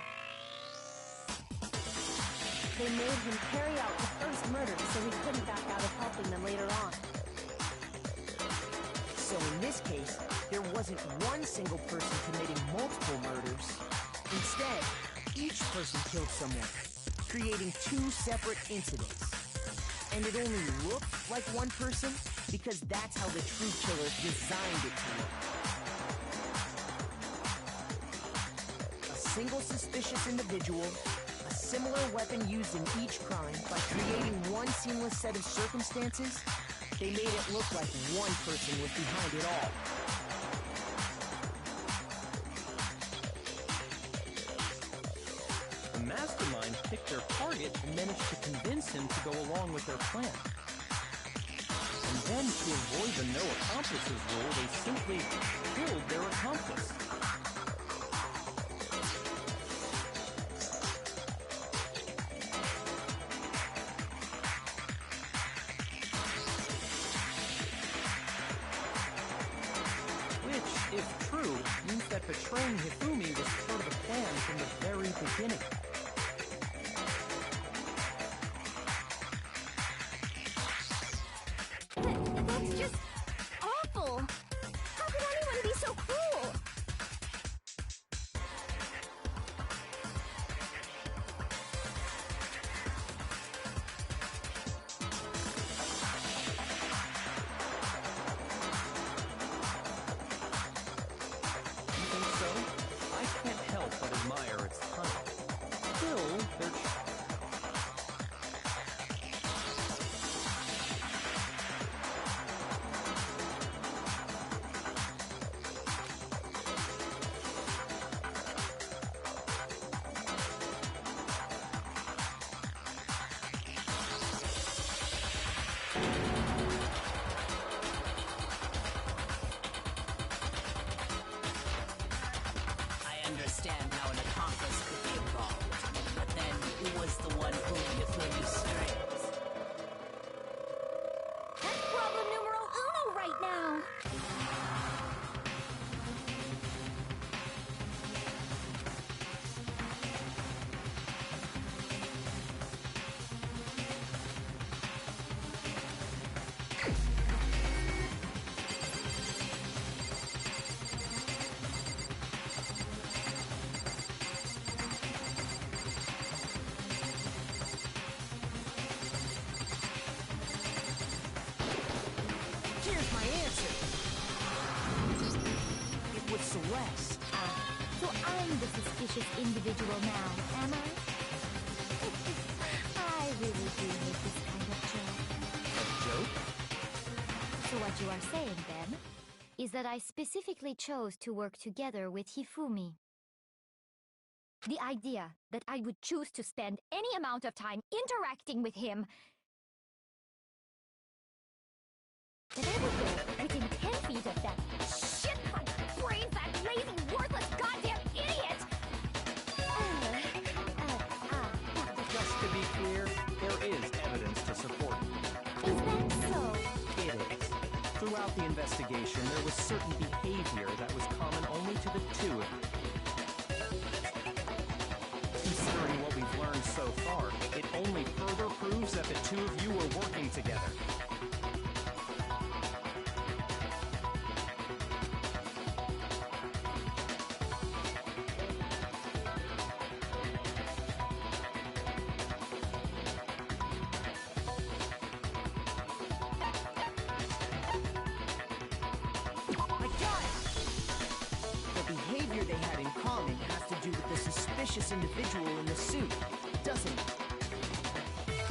They made him carry out the first murder so he couldn't back out of helping them later on. So in this case, there wasn't one single person committing multiple murders. Instead, each person killed someone, creating two separate incidents. And it only looked like one person because that's how the true killer designed it to look. A single suspicious individual, a similar weapon used in each crime. By creating one seamless set of circumstances, they made it look like one person was behind it all. The mastermind picked their target and managed to convince him to go along with their plan. And then, to avoid the no accomplices rule, they simply killed their accomplice. Which, if true, means that betraying Hifumi was part of the plan from the very beginning. That's just awful. How could anyone be so cruel? Even so, I can't help but admire its cunning. Still, they're I understand how an accomplice could be involved, but then who was the one pulling Hifumi's strings? That's problem numero uno right now. Here's my answer. It was Celeste. So I'm the suspicious individual now, am I? I really do hate this kind of joke. a joke. So what you are saying, then, is that I specifically chose to work together with Hifumi. The idea that I would choose to spend any amount of time interacting with him, that I would go within 10 feet of that shit-fucked, brain-fat, lazy, worthless, goddamn idiot! Just to be clear, there is evidence to support it. Is that so? It is. Throughout the investigation, there was certain behavior that was common only to the two of you. Considering what we've learned so far, it only further proves that the two of you were working together. I got it! The behavior they had in common has to do with the suspicious individual in the suit, doesn't it?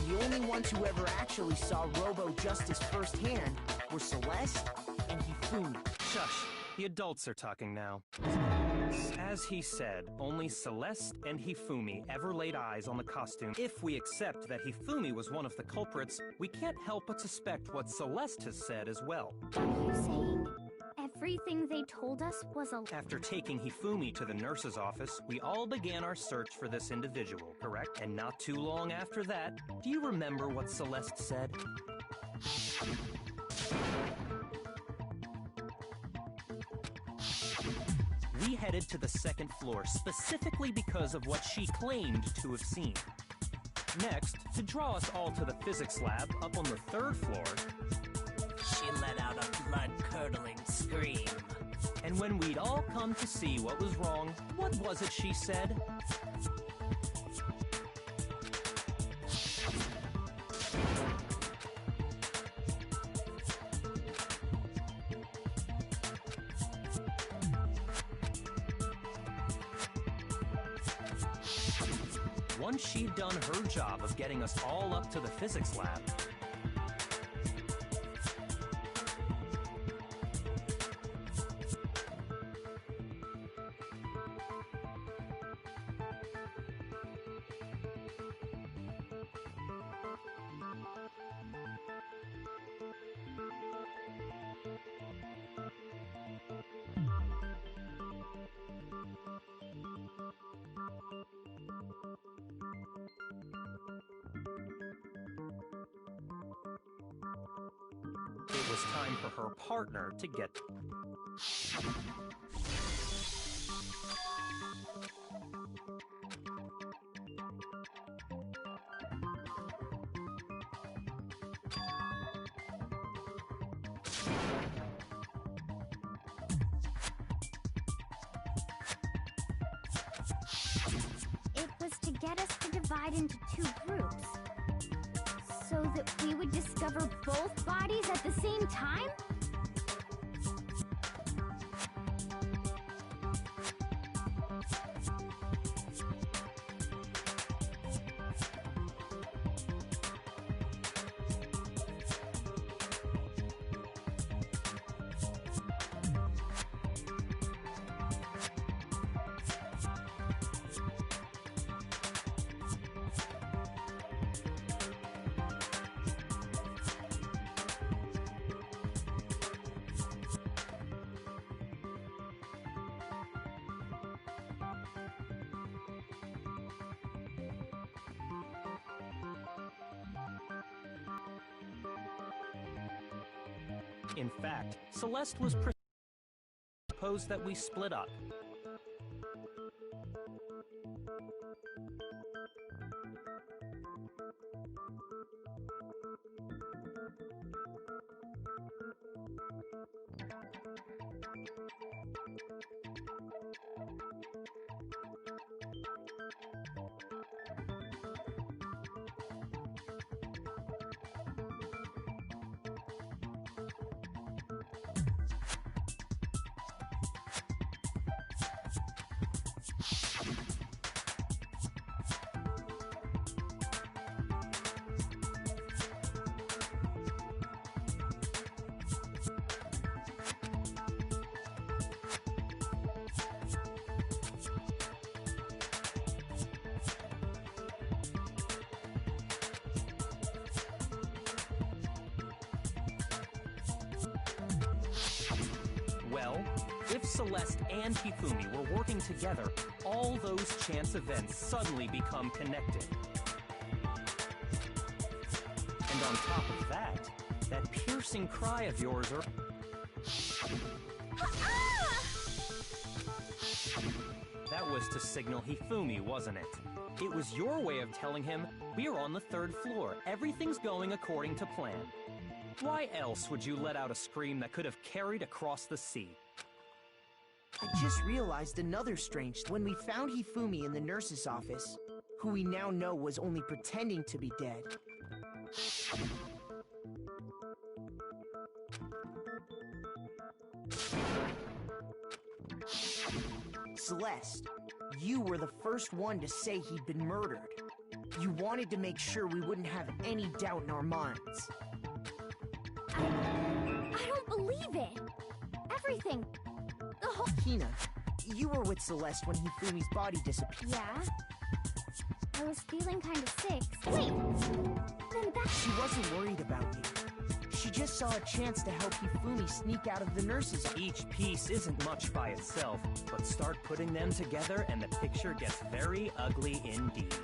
The only ones who ever actually saw Robo-Justice firsthand were Celeste and Hifumi. Shush. The adults are talking now. As he said, only Celeste and Hifumi ever laid eyes on the costume. If we accept that Hifumi was one of the culprits, we can't help but suspect what Celeste has said as well. Are you saying everything they told us was a... After taking Hifumi to the nurse's office, we all began our search for this individual, correct? And not too long after that, do you remember what Celeste said? We headed to the second floor specifically because of what she claimed to have seen. Next, to draw us all to the physics lab up on the third floor, She let out a blood-curdling scream. and when we'd all come to see what was wrong, what was it she said? Once she'd done her job of getting us all up to the physics lab, it was time for her partner to get... It was to get us to divide into two groups, so that we would discover both bodies at the same time? In fact, Celeste was proposed that we split up. if Celeste and Hifumi were working together, all those chance events suddenly become connected. And on top of that, that piercing cry of yours are... That was to signal Hifumi, wasn't it? It was your way of telling him, we're on the 3rd floor, everything's going according to plan. Why else would you let out a scream that could have carried across the sea? I just realized another strange. When we found Hifumi in the nurse's office, who we now know was only pretending to be dead. Celeste, you were the first one to say he'd been murdered. You wanted to make sure we wouldn't have any doubt in our minds. I don't believe it. Everything. The whole... Hina, you were with Celeste when Hifumi's body disappeared. Yeah? I was feeling kind of sick. Wait! Then that... She wasn't worried about you. She just saw a chance to help Hifumi sneak out of the nurse's office. Each piece isn't much by itself, but start putting them together and the picture gets very ugly indeed.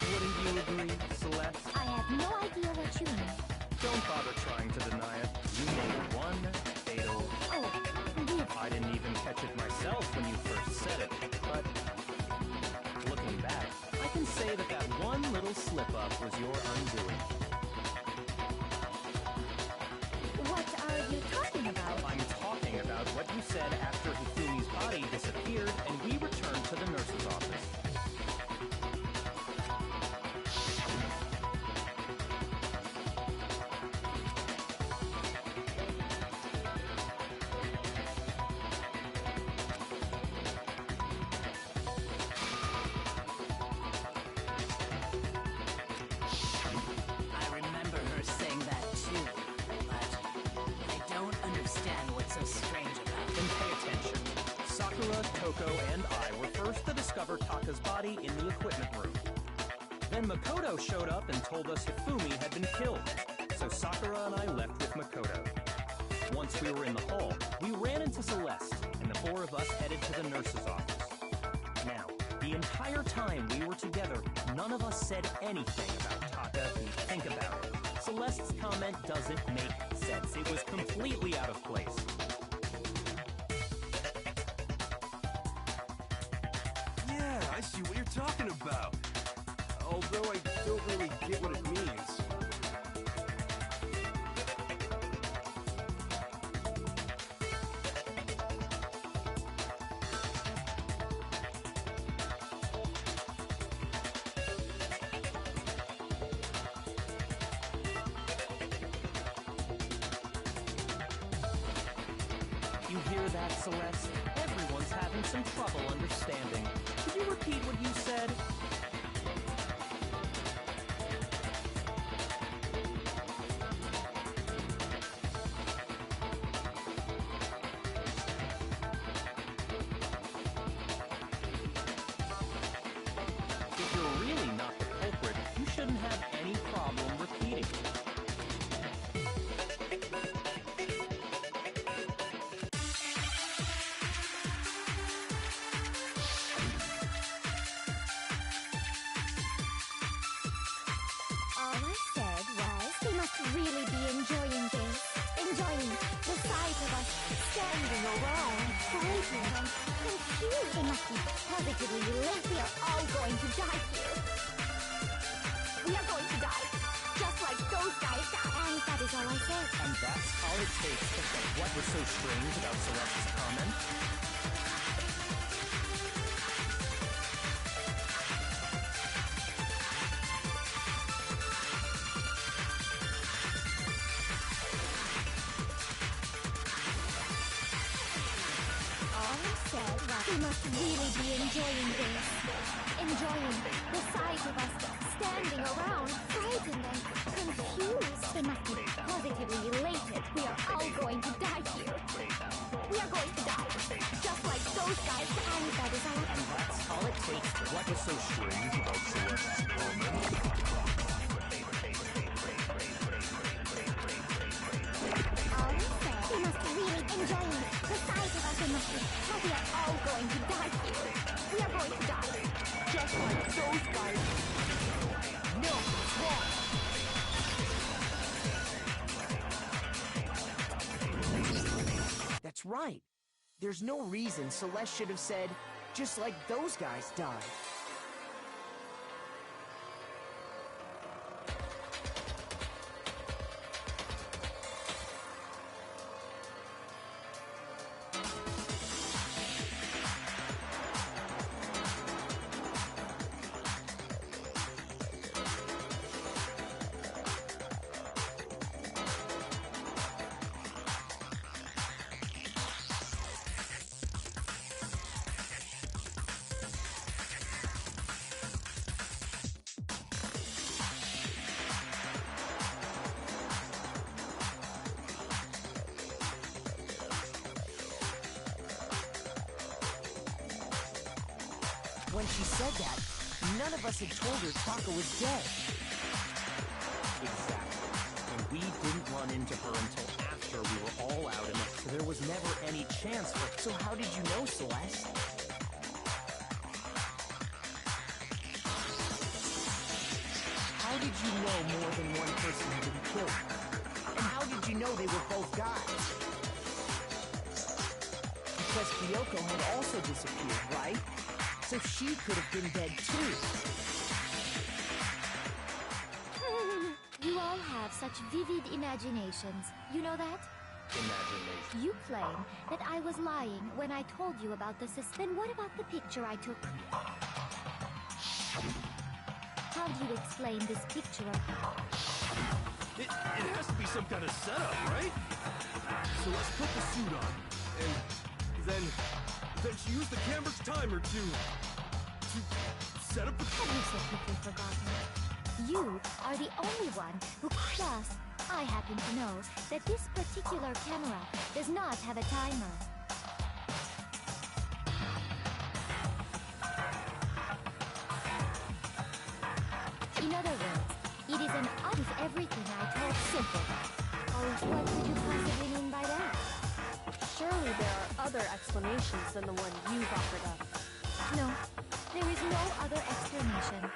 Wouldn't you agree, Celeste? I have no idea what you mean. Don't bother trying to deny it. You made one fatal... Oh, really? I didn't even catch it myself when you first said it, but... looking back, I can say that that one little slip-up was your undoing. What are you talking about? I'm talking about what you said after Hifumi's body disappeared and we returned to the nurse's office. I remember her saying that too, but I don't understand what's so strange about it. Then pay attention. Sakura, Toko, and I were first to discover Taka's body in the equipment room. Then Makoto showed up and told us Hifumi had been killed, so Sakura and I left with Makoto. Once we were in the hall, we ran into Celeste, and the 4 of us headed to the nurse's office. Now, the entire time we were together, none of us said anything about Taka. Think about it. Celeste's comment doesn't make sense. It was completely out of place. Yeah, I see what you're talking about. Although I don't really get what it means. You hear that, Celeste? Everyone's having some trouble understanding. Could you repeat what you said? If you're really not the culprit, you shouldn't have any problem repeating it. All I said was he must really be enjoying this. Enjoying the sight of us standing around, fighting and confused. They must be positively elate. We are all going to die here. We are going to die. Just like those guys. And that is all I said. And that's all it takes to think. What was so strange about Celeste's comment? All I said was he must really be enjoying this. Enjoying the sight of us standing around, frightened and confused. They must be positively elated. We are all going to die here. We are going to die. Just like those guys, and that is all. And that's all it takes to... What was so strange about Celeste's comment? All I said, he must really enjoying the sight of us They must be. So we are all going to die here. We are going to die. Just like those guys. No, it's wrong. That's right. There's no reason Celeste should have said, just like those guys died. When she said that, none of us had told her Taka was dead. Exactly. And we didn't run into her until after we were all out, and so there was never any chance for... So how did you know, Celeste? How did you know more than one person had been killed? And how did you know they were both guys? Because Kyoko had also disappeared, right? So she could have been dead too. You all have such vivid imaginations. You know that? Imagination. You claim that I was lying when I told you about the Then what about the picture I took? How do you explain this picture of... It has to be some kind of setup, right? So let's put the suit on. And then she used the camera's timer to set up the... Having so quickly forgotten. You are the only one who... Plus, I happen to know that this particular camera does not have a timer. In other words, it is an is everything I told simple. Oh, what could you possibly mean by that? Surely there are other explanations than the one you've offered up. No, there is no other explanation.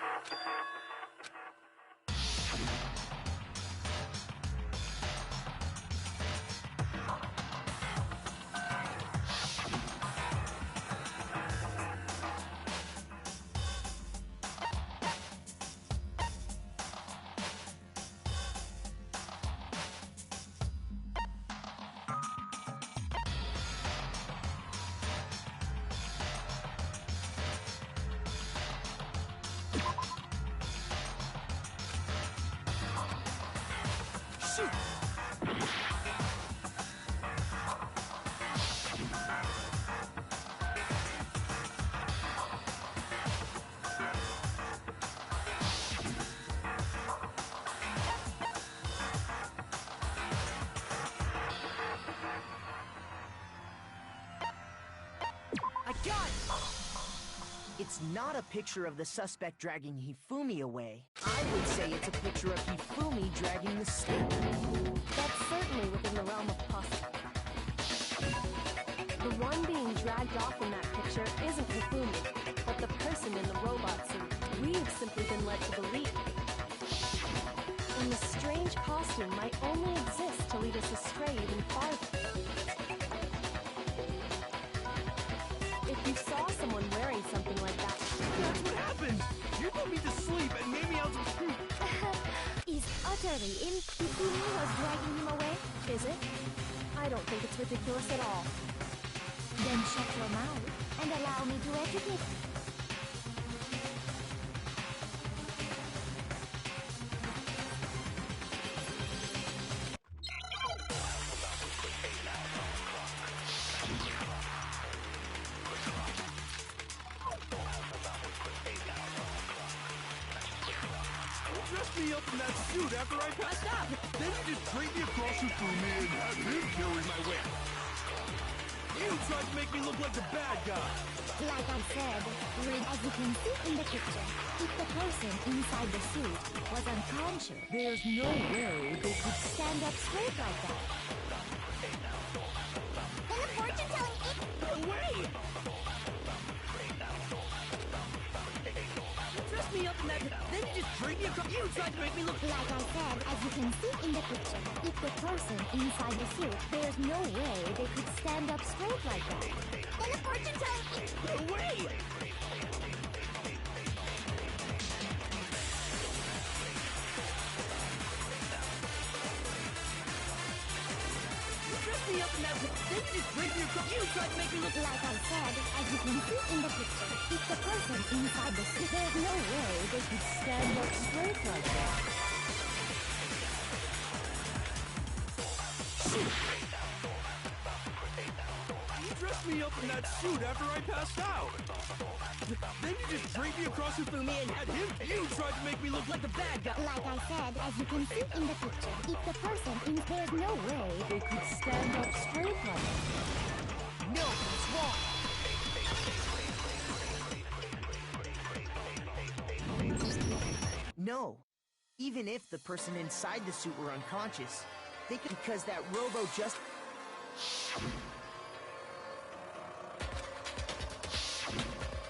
It's not a picture of the suspect dragging Hifumi away. I would say it's a picture of Hifumi dragging the stick. That's certainly within the realm of possible. The one being dragged off in that picture isn't Hifumi, but the person in the robot suit we've simply been led to believe. And the strange costume might only exist to lead us astray even farther. If you saw someone wearing something like that... That's what happened! You put me to sleep and made me out to sleep! Is utterly Hifumi was dragging him away? Is it? I don't think it's ridiculous at all. Then shut your mouth and allow me to educate. Dressed me up in that suit after I passed out. Then you just dragged me across Hifumi and had him carry my weight. You tried to make me look like the bad guy. Like I said, as you can see in the picture, if the person inside the suit was unconscious, There's no way they could... stand up straight like that. Then the fortune-telling No way! You dressed me up in that, then you just drink me across. You tried to make me look. Like I said, as you can see in the picture, if the person inside the suit, there's no way they could stand up straight like that. Then the fortune tells No way! Me up in that, then you just drink me across. You tried to make me look. Like I said, as you can see in the picture, if the person inside the suit, there's no way they could stand up straight like that. You dressed me up in that suit after I passed out. Then you just draped me across Hifumi and had him. You tried to make me look like the bad guy. Like I said, as you can see in the picture, if the person in there's no way they could stand up straight like that. No, it's wrong. No. Even if the person inside the suit were unconscious, they could, because that robo just...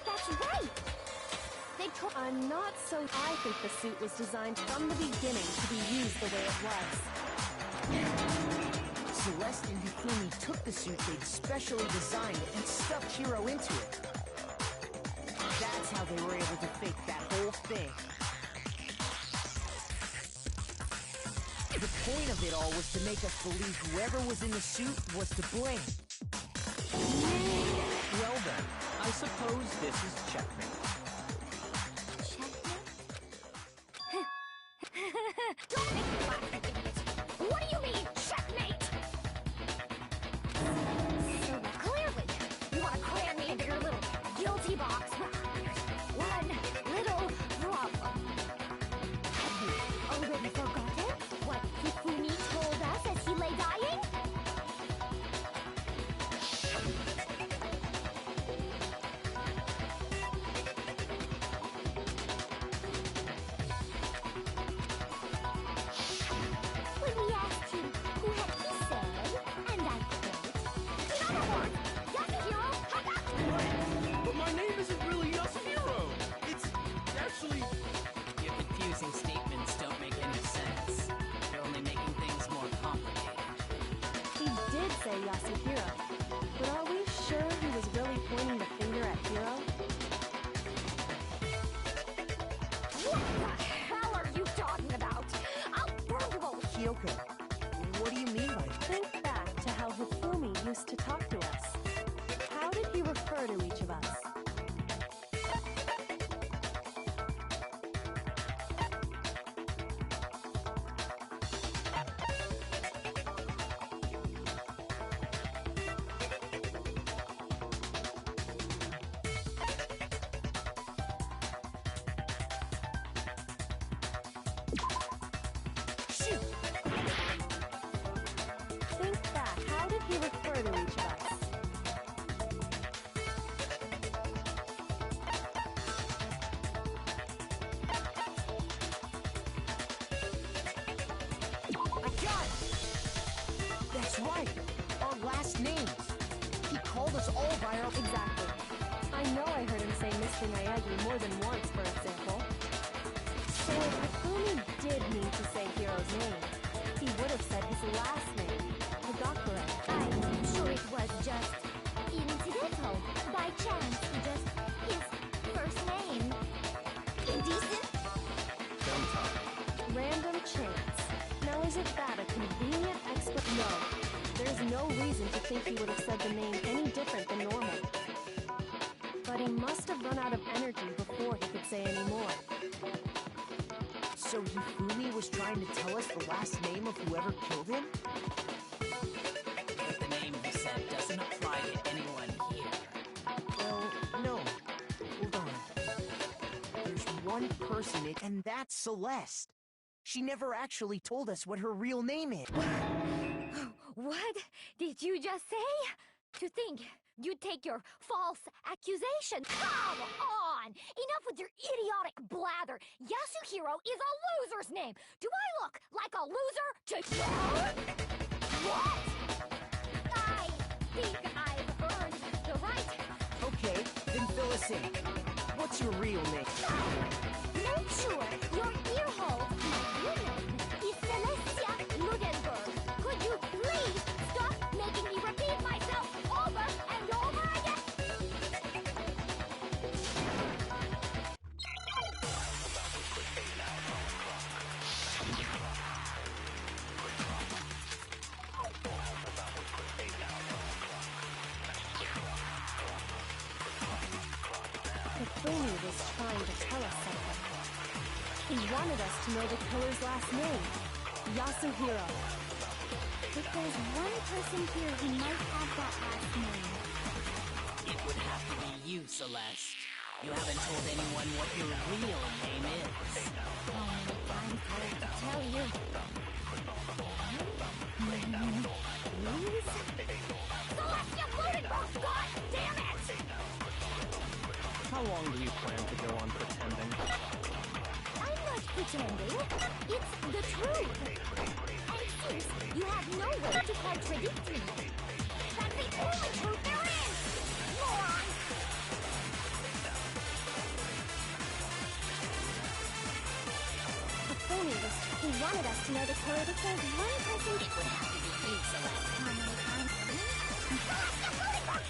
That's right! I'm not so... I think the suit was designed from the beginning to be used the way it was. Celeste and Hifumi took the suit they'd specially designed and stuffed Hiro into it. That's how they were able to fake that whole thing. The point of it all was to make us believe whoever was in the suit was to blame. Well then, I suppose this is checkmate. Don't make me laugh, you idiot! What do you mean, checkmate? So clearly, you want to cram me into your little guilty box. One little problem. Have you already forgotten what Hifumi told us as he lay dying? When we asked him who had he said, and I quote, "In other words, Yasuhiro had not..." But my name isn't really Yasuhiro. It's actually... Your confusing statements don't make any sense. You're only making things more complicated. He did say Yasuhiro, but are we sure he was really pointing the finger at Hiro? What the hell are you talking about? I'll burn you all. Kyoko, what do you mean by that? Think back to how Hifumi used to talk to us. How did he refer to each of us? Shoot! Think back. How did he refer to each of us? I got it! That's right! Our last names! He called us all by our... Exactly. I know I heard him say Mr. Miyagi more than once, for example. So if Hifumi did mean to say Hiro's name, he would have said his last name, Hagakure. I'm sure it was just incidental. By chance, just his first name. Indecent? Don't talk. Random chance. Now isn't that a convenient explanation? No. There's no reason to think he would have said the name any different than normal. But he must have run out of energy before he could say any more. So Hifumi was trying to tell us the last name of whoever killed him? But the name he said doesn't apply to anyone here. Well, no. Hold on. There's one person, and that's Celeste. She never actually told us what her real name is. What did you just say? To think you'd take your false accusation. Come on! Enough with your idiotic blather. Yasuhiro is a loser's name. Do I look like a loser to you? What? I think I've earned Fill us in. What's your real name? Make sure your ear holes. My real name is Celestia Ludenberg. Could you please stop making me repeat myself over and over again? The Fumi was trying to tell us something. He wanted us to know the killer's last name, Yasuhiro. But there's one person here who might have that last name. It would have to be you, Celeste. You haven't told anyone what your real name is. I'm told to tell you. Please? Celestia Ludenberg! God damn it! How long do you plan to go on pretending? I'm not pretending. It's the truth. And since you have no way to contradict me, that's the only truth there is! Moron! The Fumi he wanted us to know the killer because there's one person. It would have to be you, Celeste. How many times?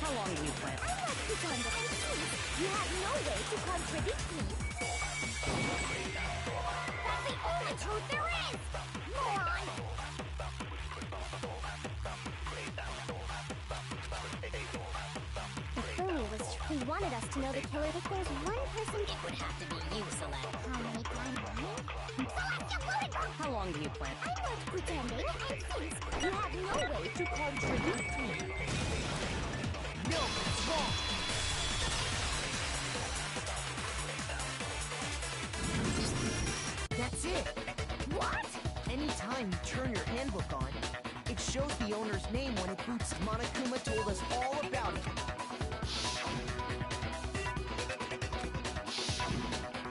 How long do you plan? I'm not pretending. And since you have no way to contradict me, that's the only truth there is! Moron! The Fumi he wanted us to know the killer because there's one person. It would have to be you, Celeste. How many times? Celestia Ludenberg! How long do you plan? I'm not pretending, and since you have no way to contradict me. No, it's wrong. That's it. What? Anytime you turn your handbook on, it shows the owner's name when it boots. Monokuma told us all about it.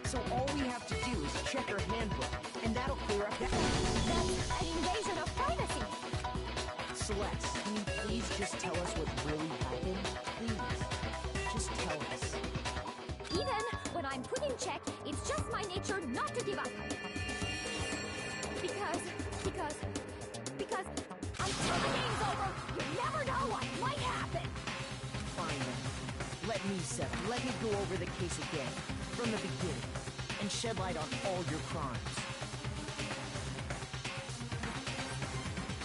So all we have to do is check our handbook, and that'll clear up that. That's an invasion of privacy. Celeste, can you please just tell us what really happened? Please, just tell us. Even when I'm put in check, it's just my nature not to give up. Because until the game's over, you never know what might happen. Fine then. Let me settle. Let me go over the case again, from the beginning, and shed light on all your crimes.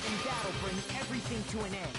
And that'll bring everything to an end.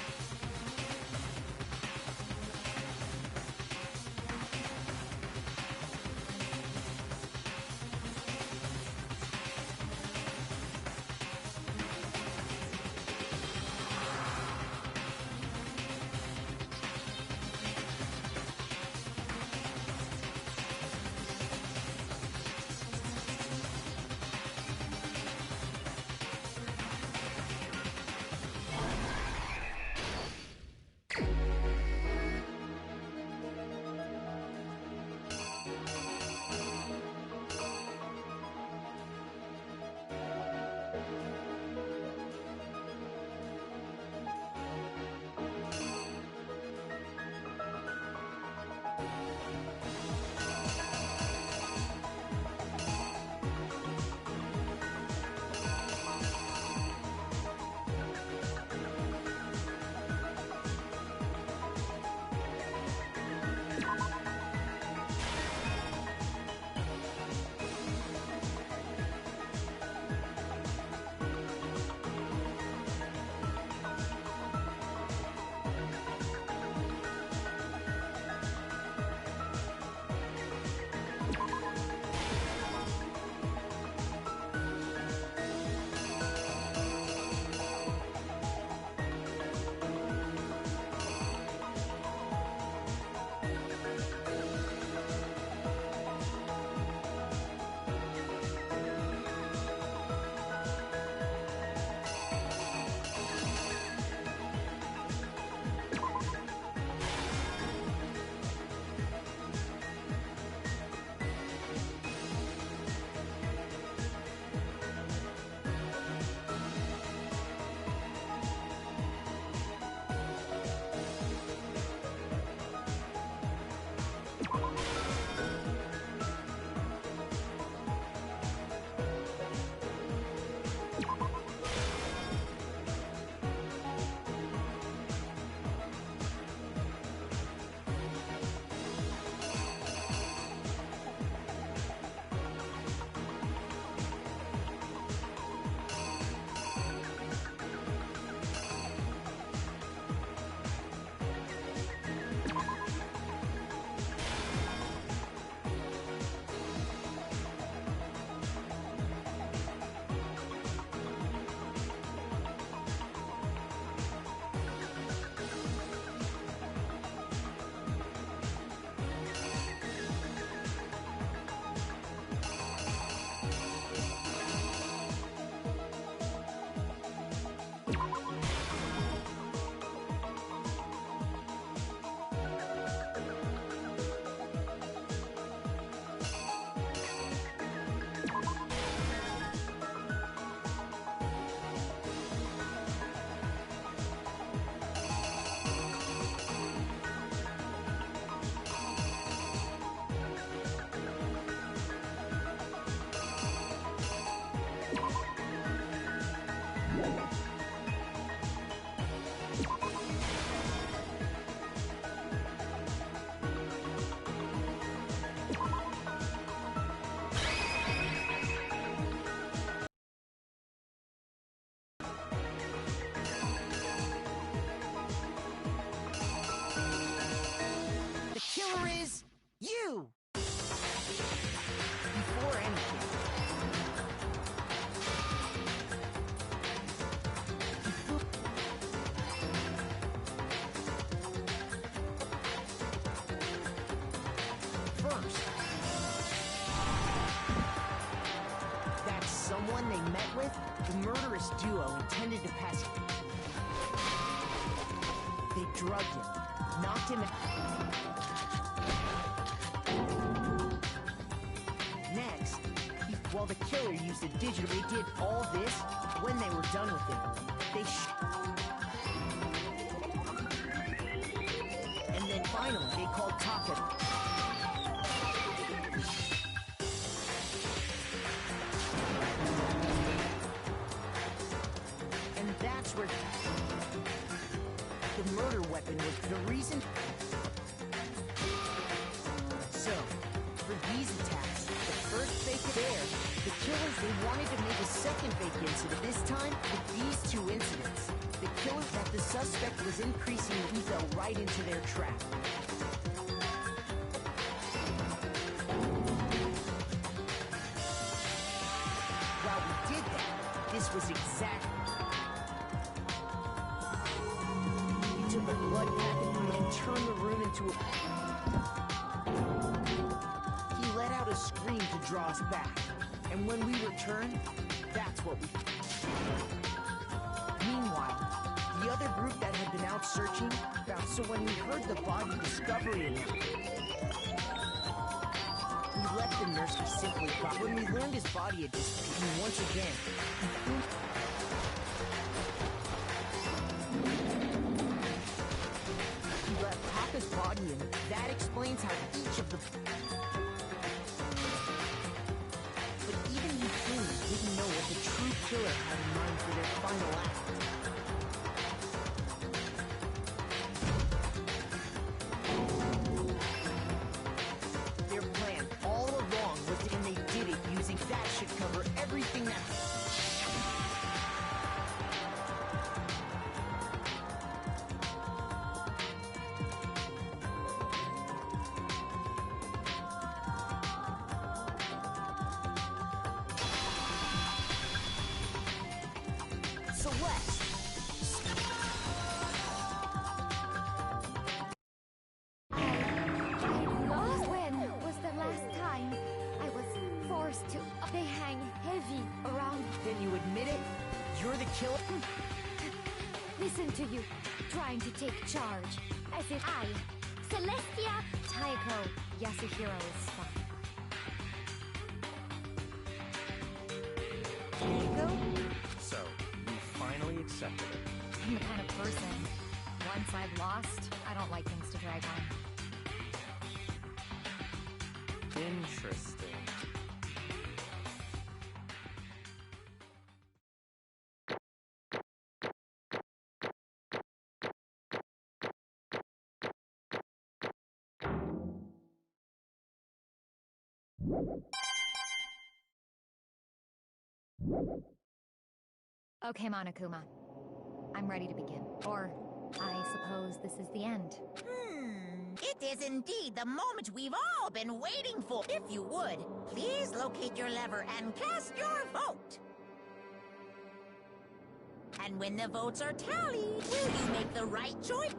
they met with, the murderous duo intended to pass. They drugged him, knocked him. Next, while the killer used a digital, they did all this when they were done with him. They and then finally, they called Taka. And that's where the murder weapon was the reason. So, for these attacks, the first fake there, the killers, they wanted to make a second fake incident, this time with these two incidents. The killer that the suspect was increasing, he fell right into their trap. While we did that, this was exactly. He took a blood packet and turned the room into a. He let out a scream to draw us back. And when we returned, that's what we. Meanwhile, the other group that had been out searching found. So when we heard the body discovery announcement, we left the nursery simply. But when we learned his body had disappeared, once again, he left Taka's body, and that explains how each of the. But even the humans didn't know what the true killer had in mind for their final act. Their plan all along was to, and they did it using that should cover everything that. Celeste! When was the last time I was forced to? They hang heavy around. Then you admit it? You're the killer? Listen to you, trying to take charge. As if I, Celestia Taiko Yasuhiro is fine. Taiko? So, you finally accepted it. I'm the kind of person, once I've lost, I don't like things to drag on. Interesting. Okay, Monokuma. I'm ready to begin. Or, I suppose this is the end. It is indeed the moment we've all been waiting for. If you would, please locate your lever and cast your vote. And when the votes are tallied, will you make the right choice?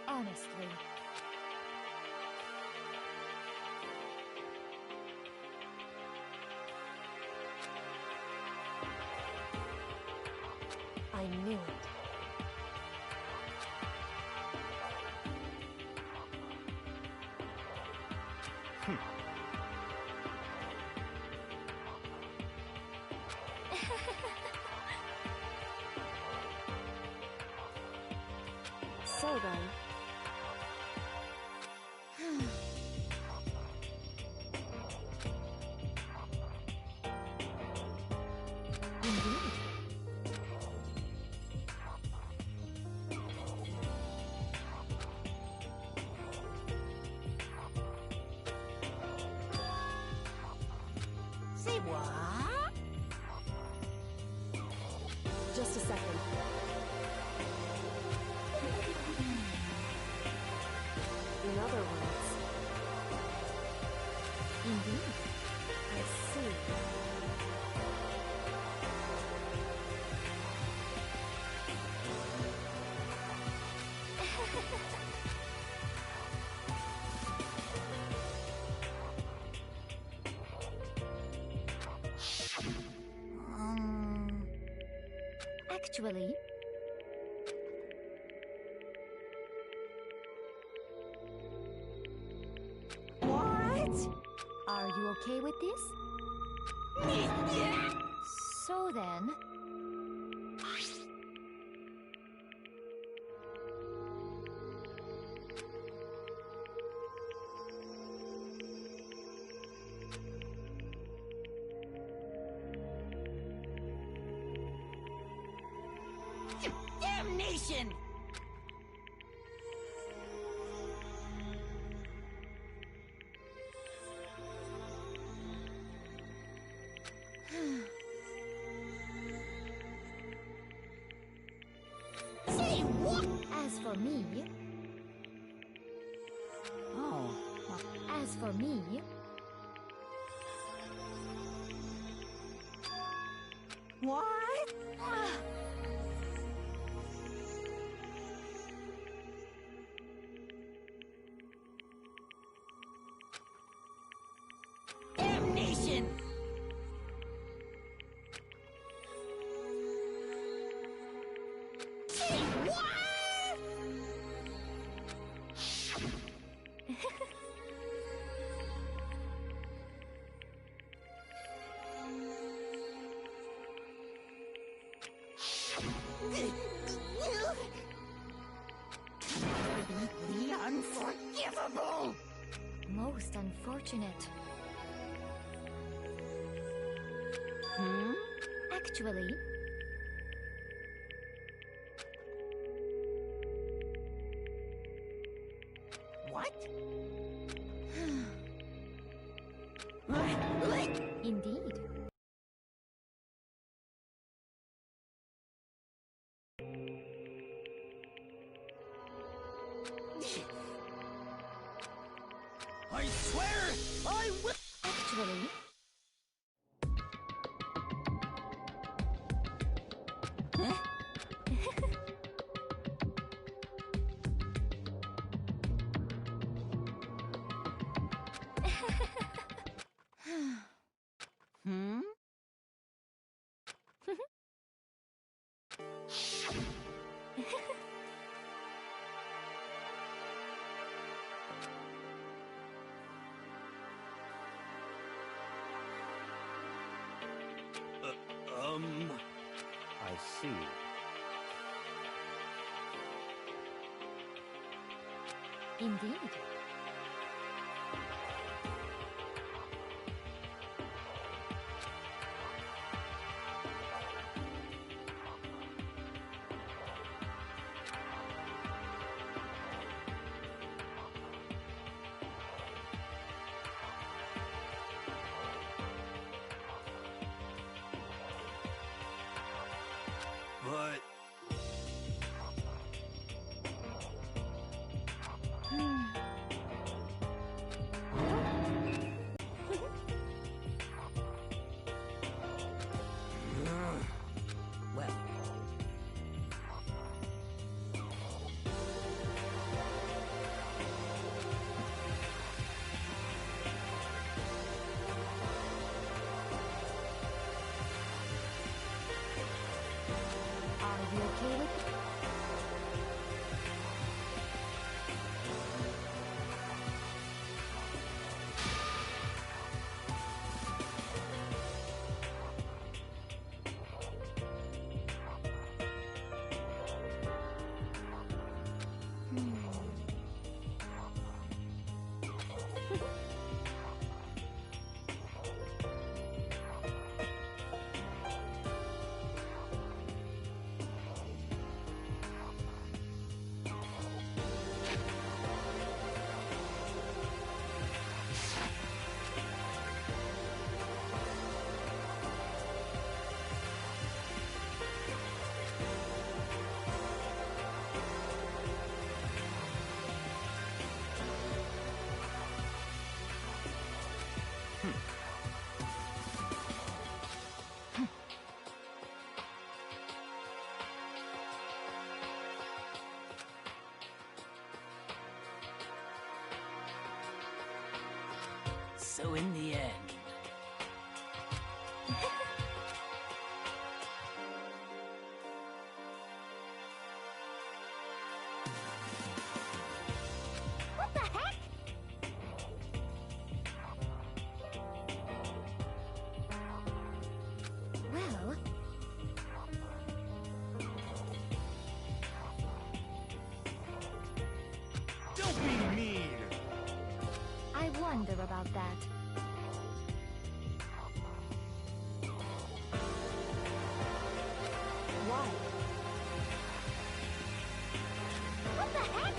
Honestly. I knew it. So then. Indeed. Say what? Just a second. In other words, Indeed. I see. Actually, What? are you okay with this? So then, Damnation! Say what? as for me, Oh, as for me, What? Damnation! Say what? Completely unforgivable! most unfortunate. Actually, What? indeed. I swear I will. Actually, hmm? I see. indeed. But So in the end... What the heck? Well... Don't be mean! I wonder about that. Why? What the heck?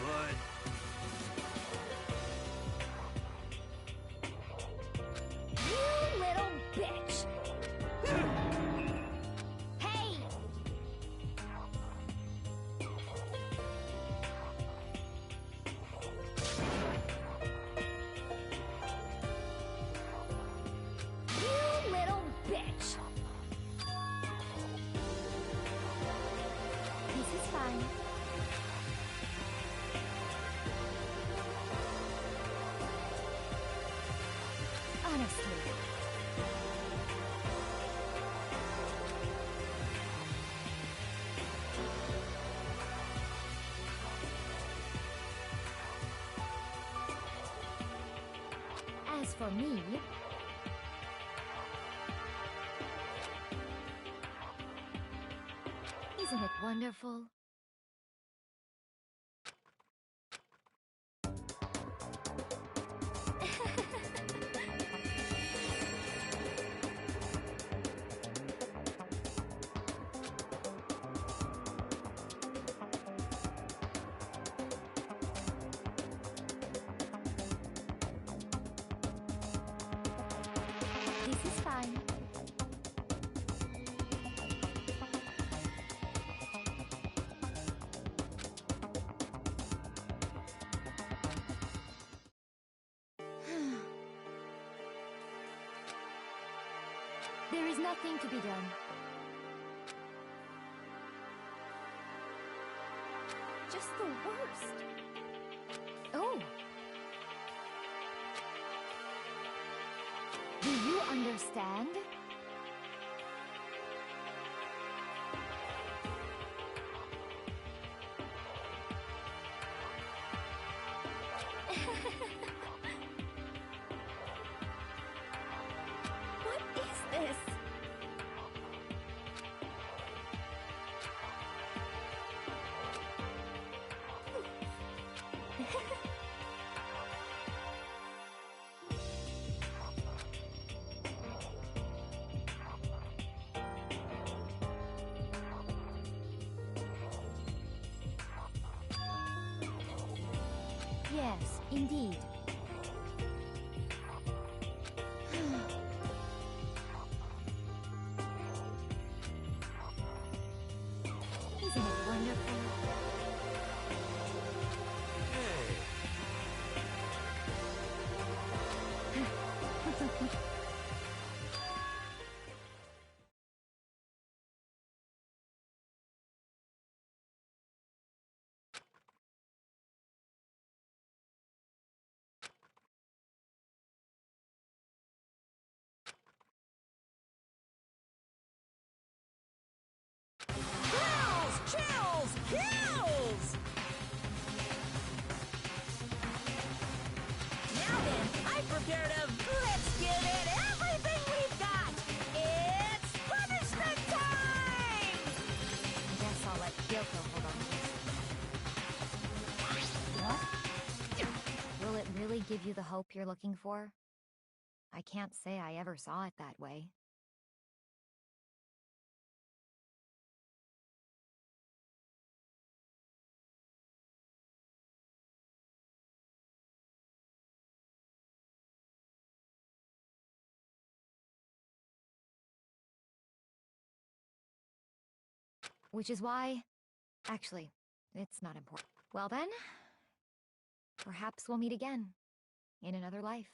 But... You little bitch! Hey! You little bitch! This is fine. Honestly. As for me, isn't it wonderful? This is fine. There is nothing to be done. Just the worst. Oh! Do you understand? What is this? Yes, indeed. Isn't it wonderful? Hey, Kills! Kills! Kills! Now then, I'm prepared to... Let's give it everything we've got! It's punishment time! I guess I'll let Kyoko hold on to this. What? Will it really give you the hope you're looking for? I can't say I ever saw it that way. Which is why... Actually, it's not important. Well then, perhaps we'll meet again. In another life.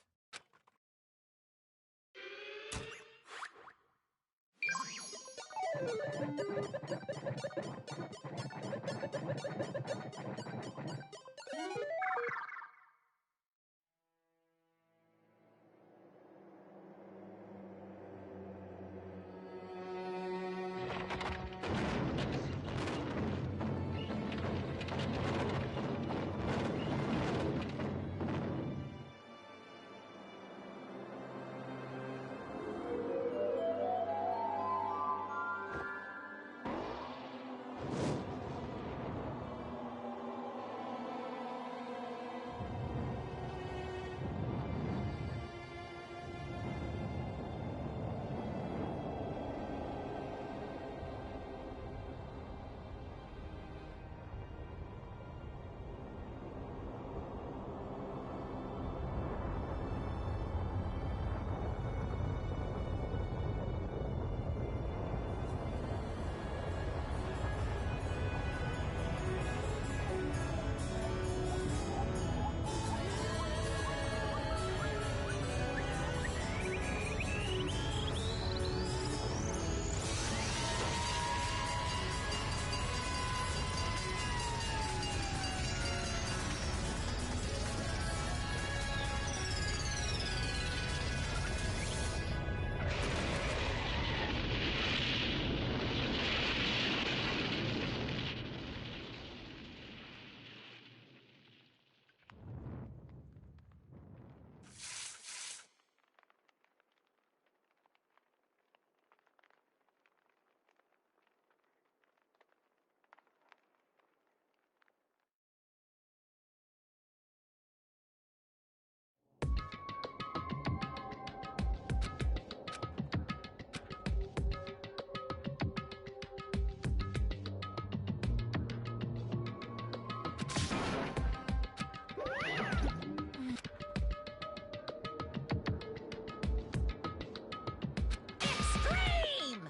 Extreme!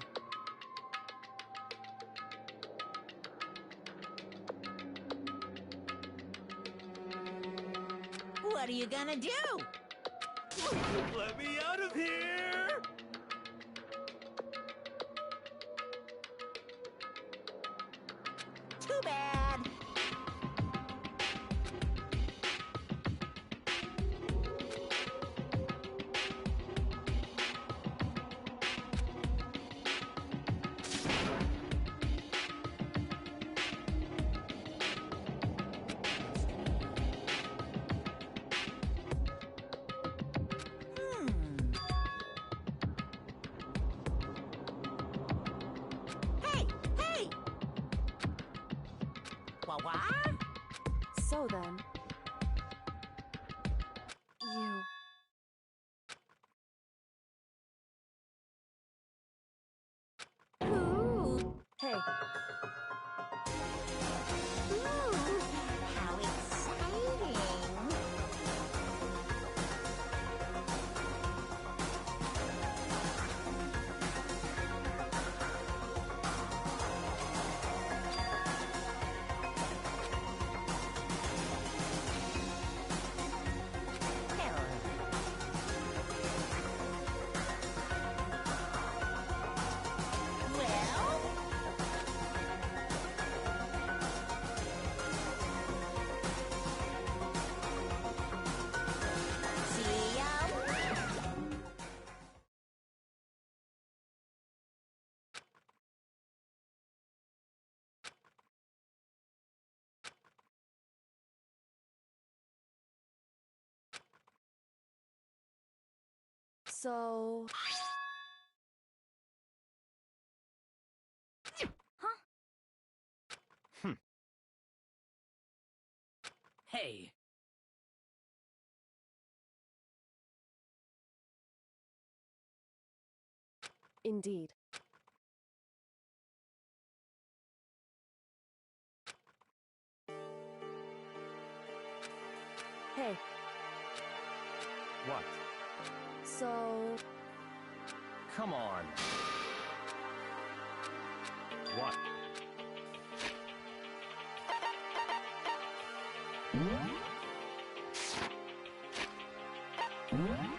What are you gonna do? Let me out of here! Too bad. Hey! Hey! What? So then, you... Ooh! Hey, Ooh! How exciting! Well, see ya. so... Hey, Indeed. Hey, What? so... Come on. What? Hmm?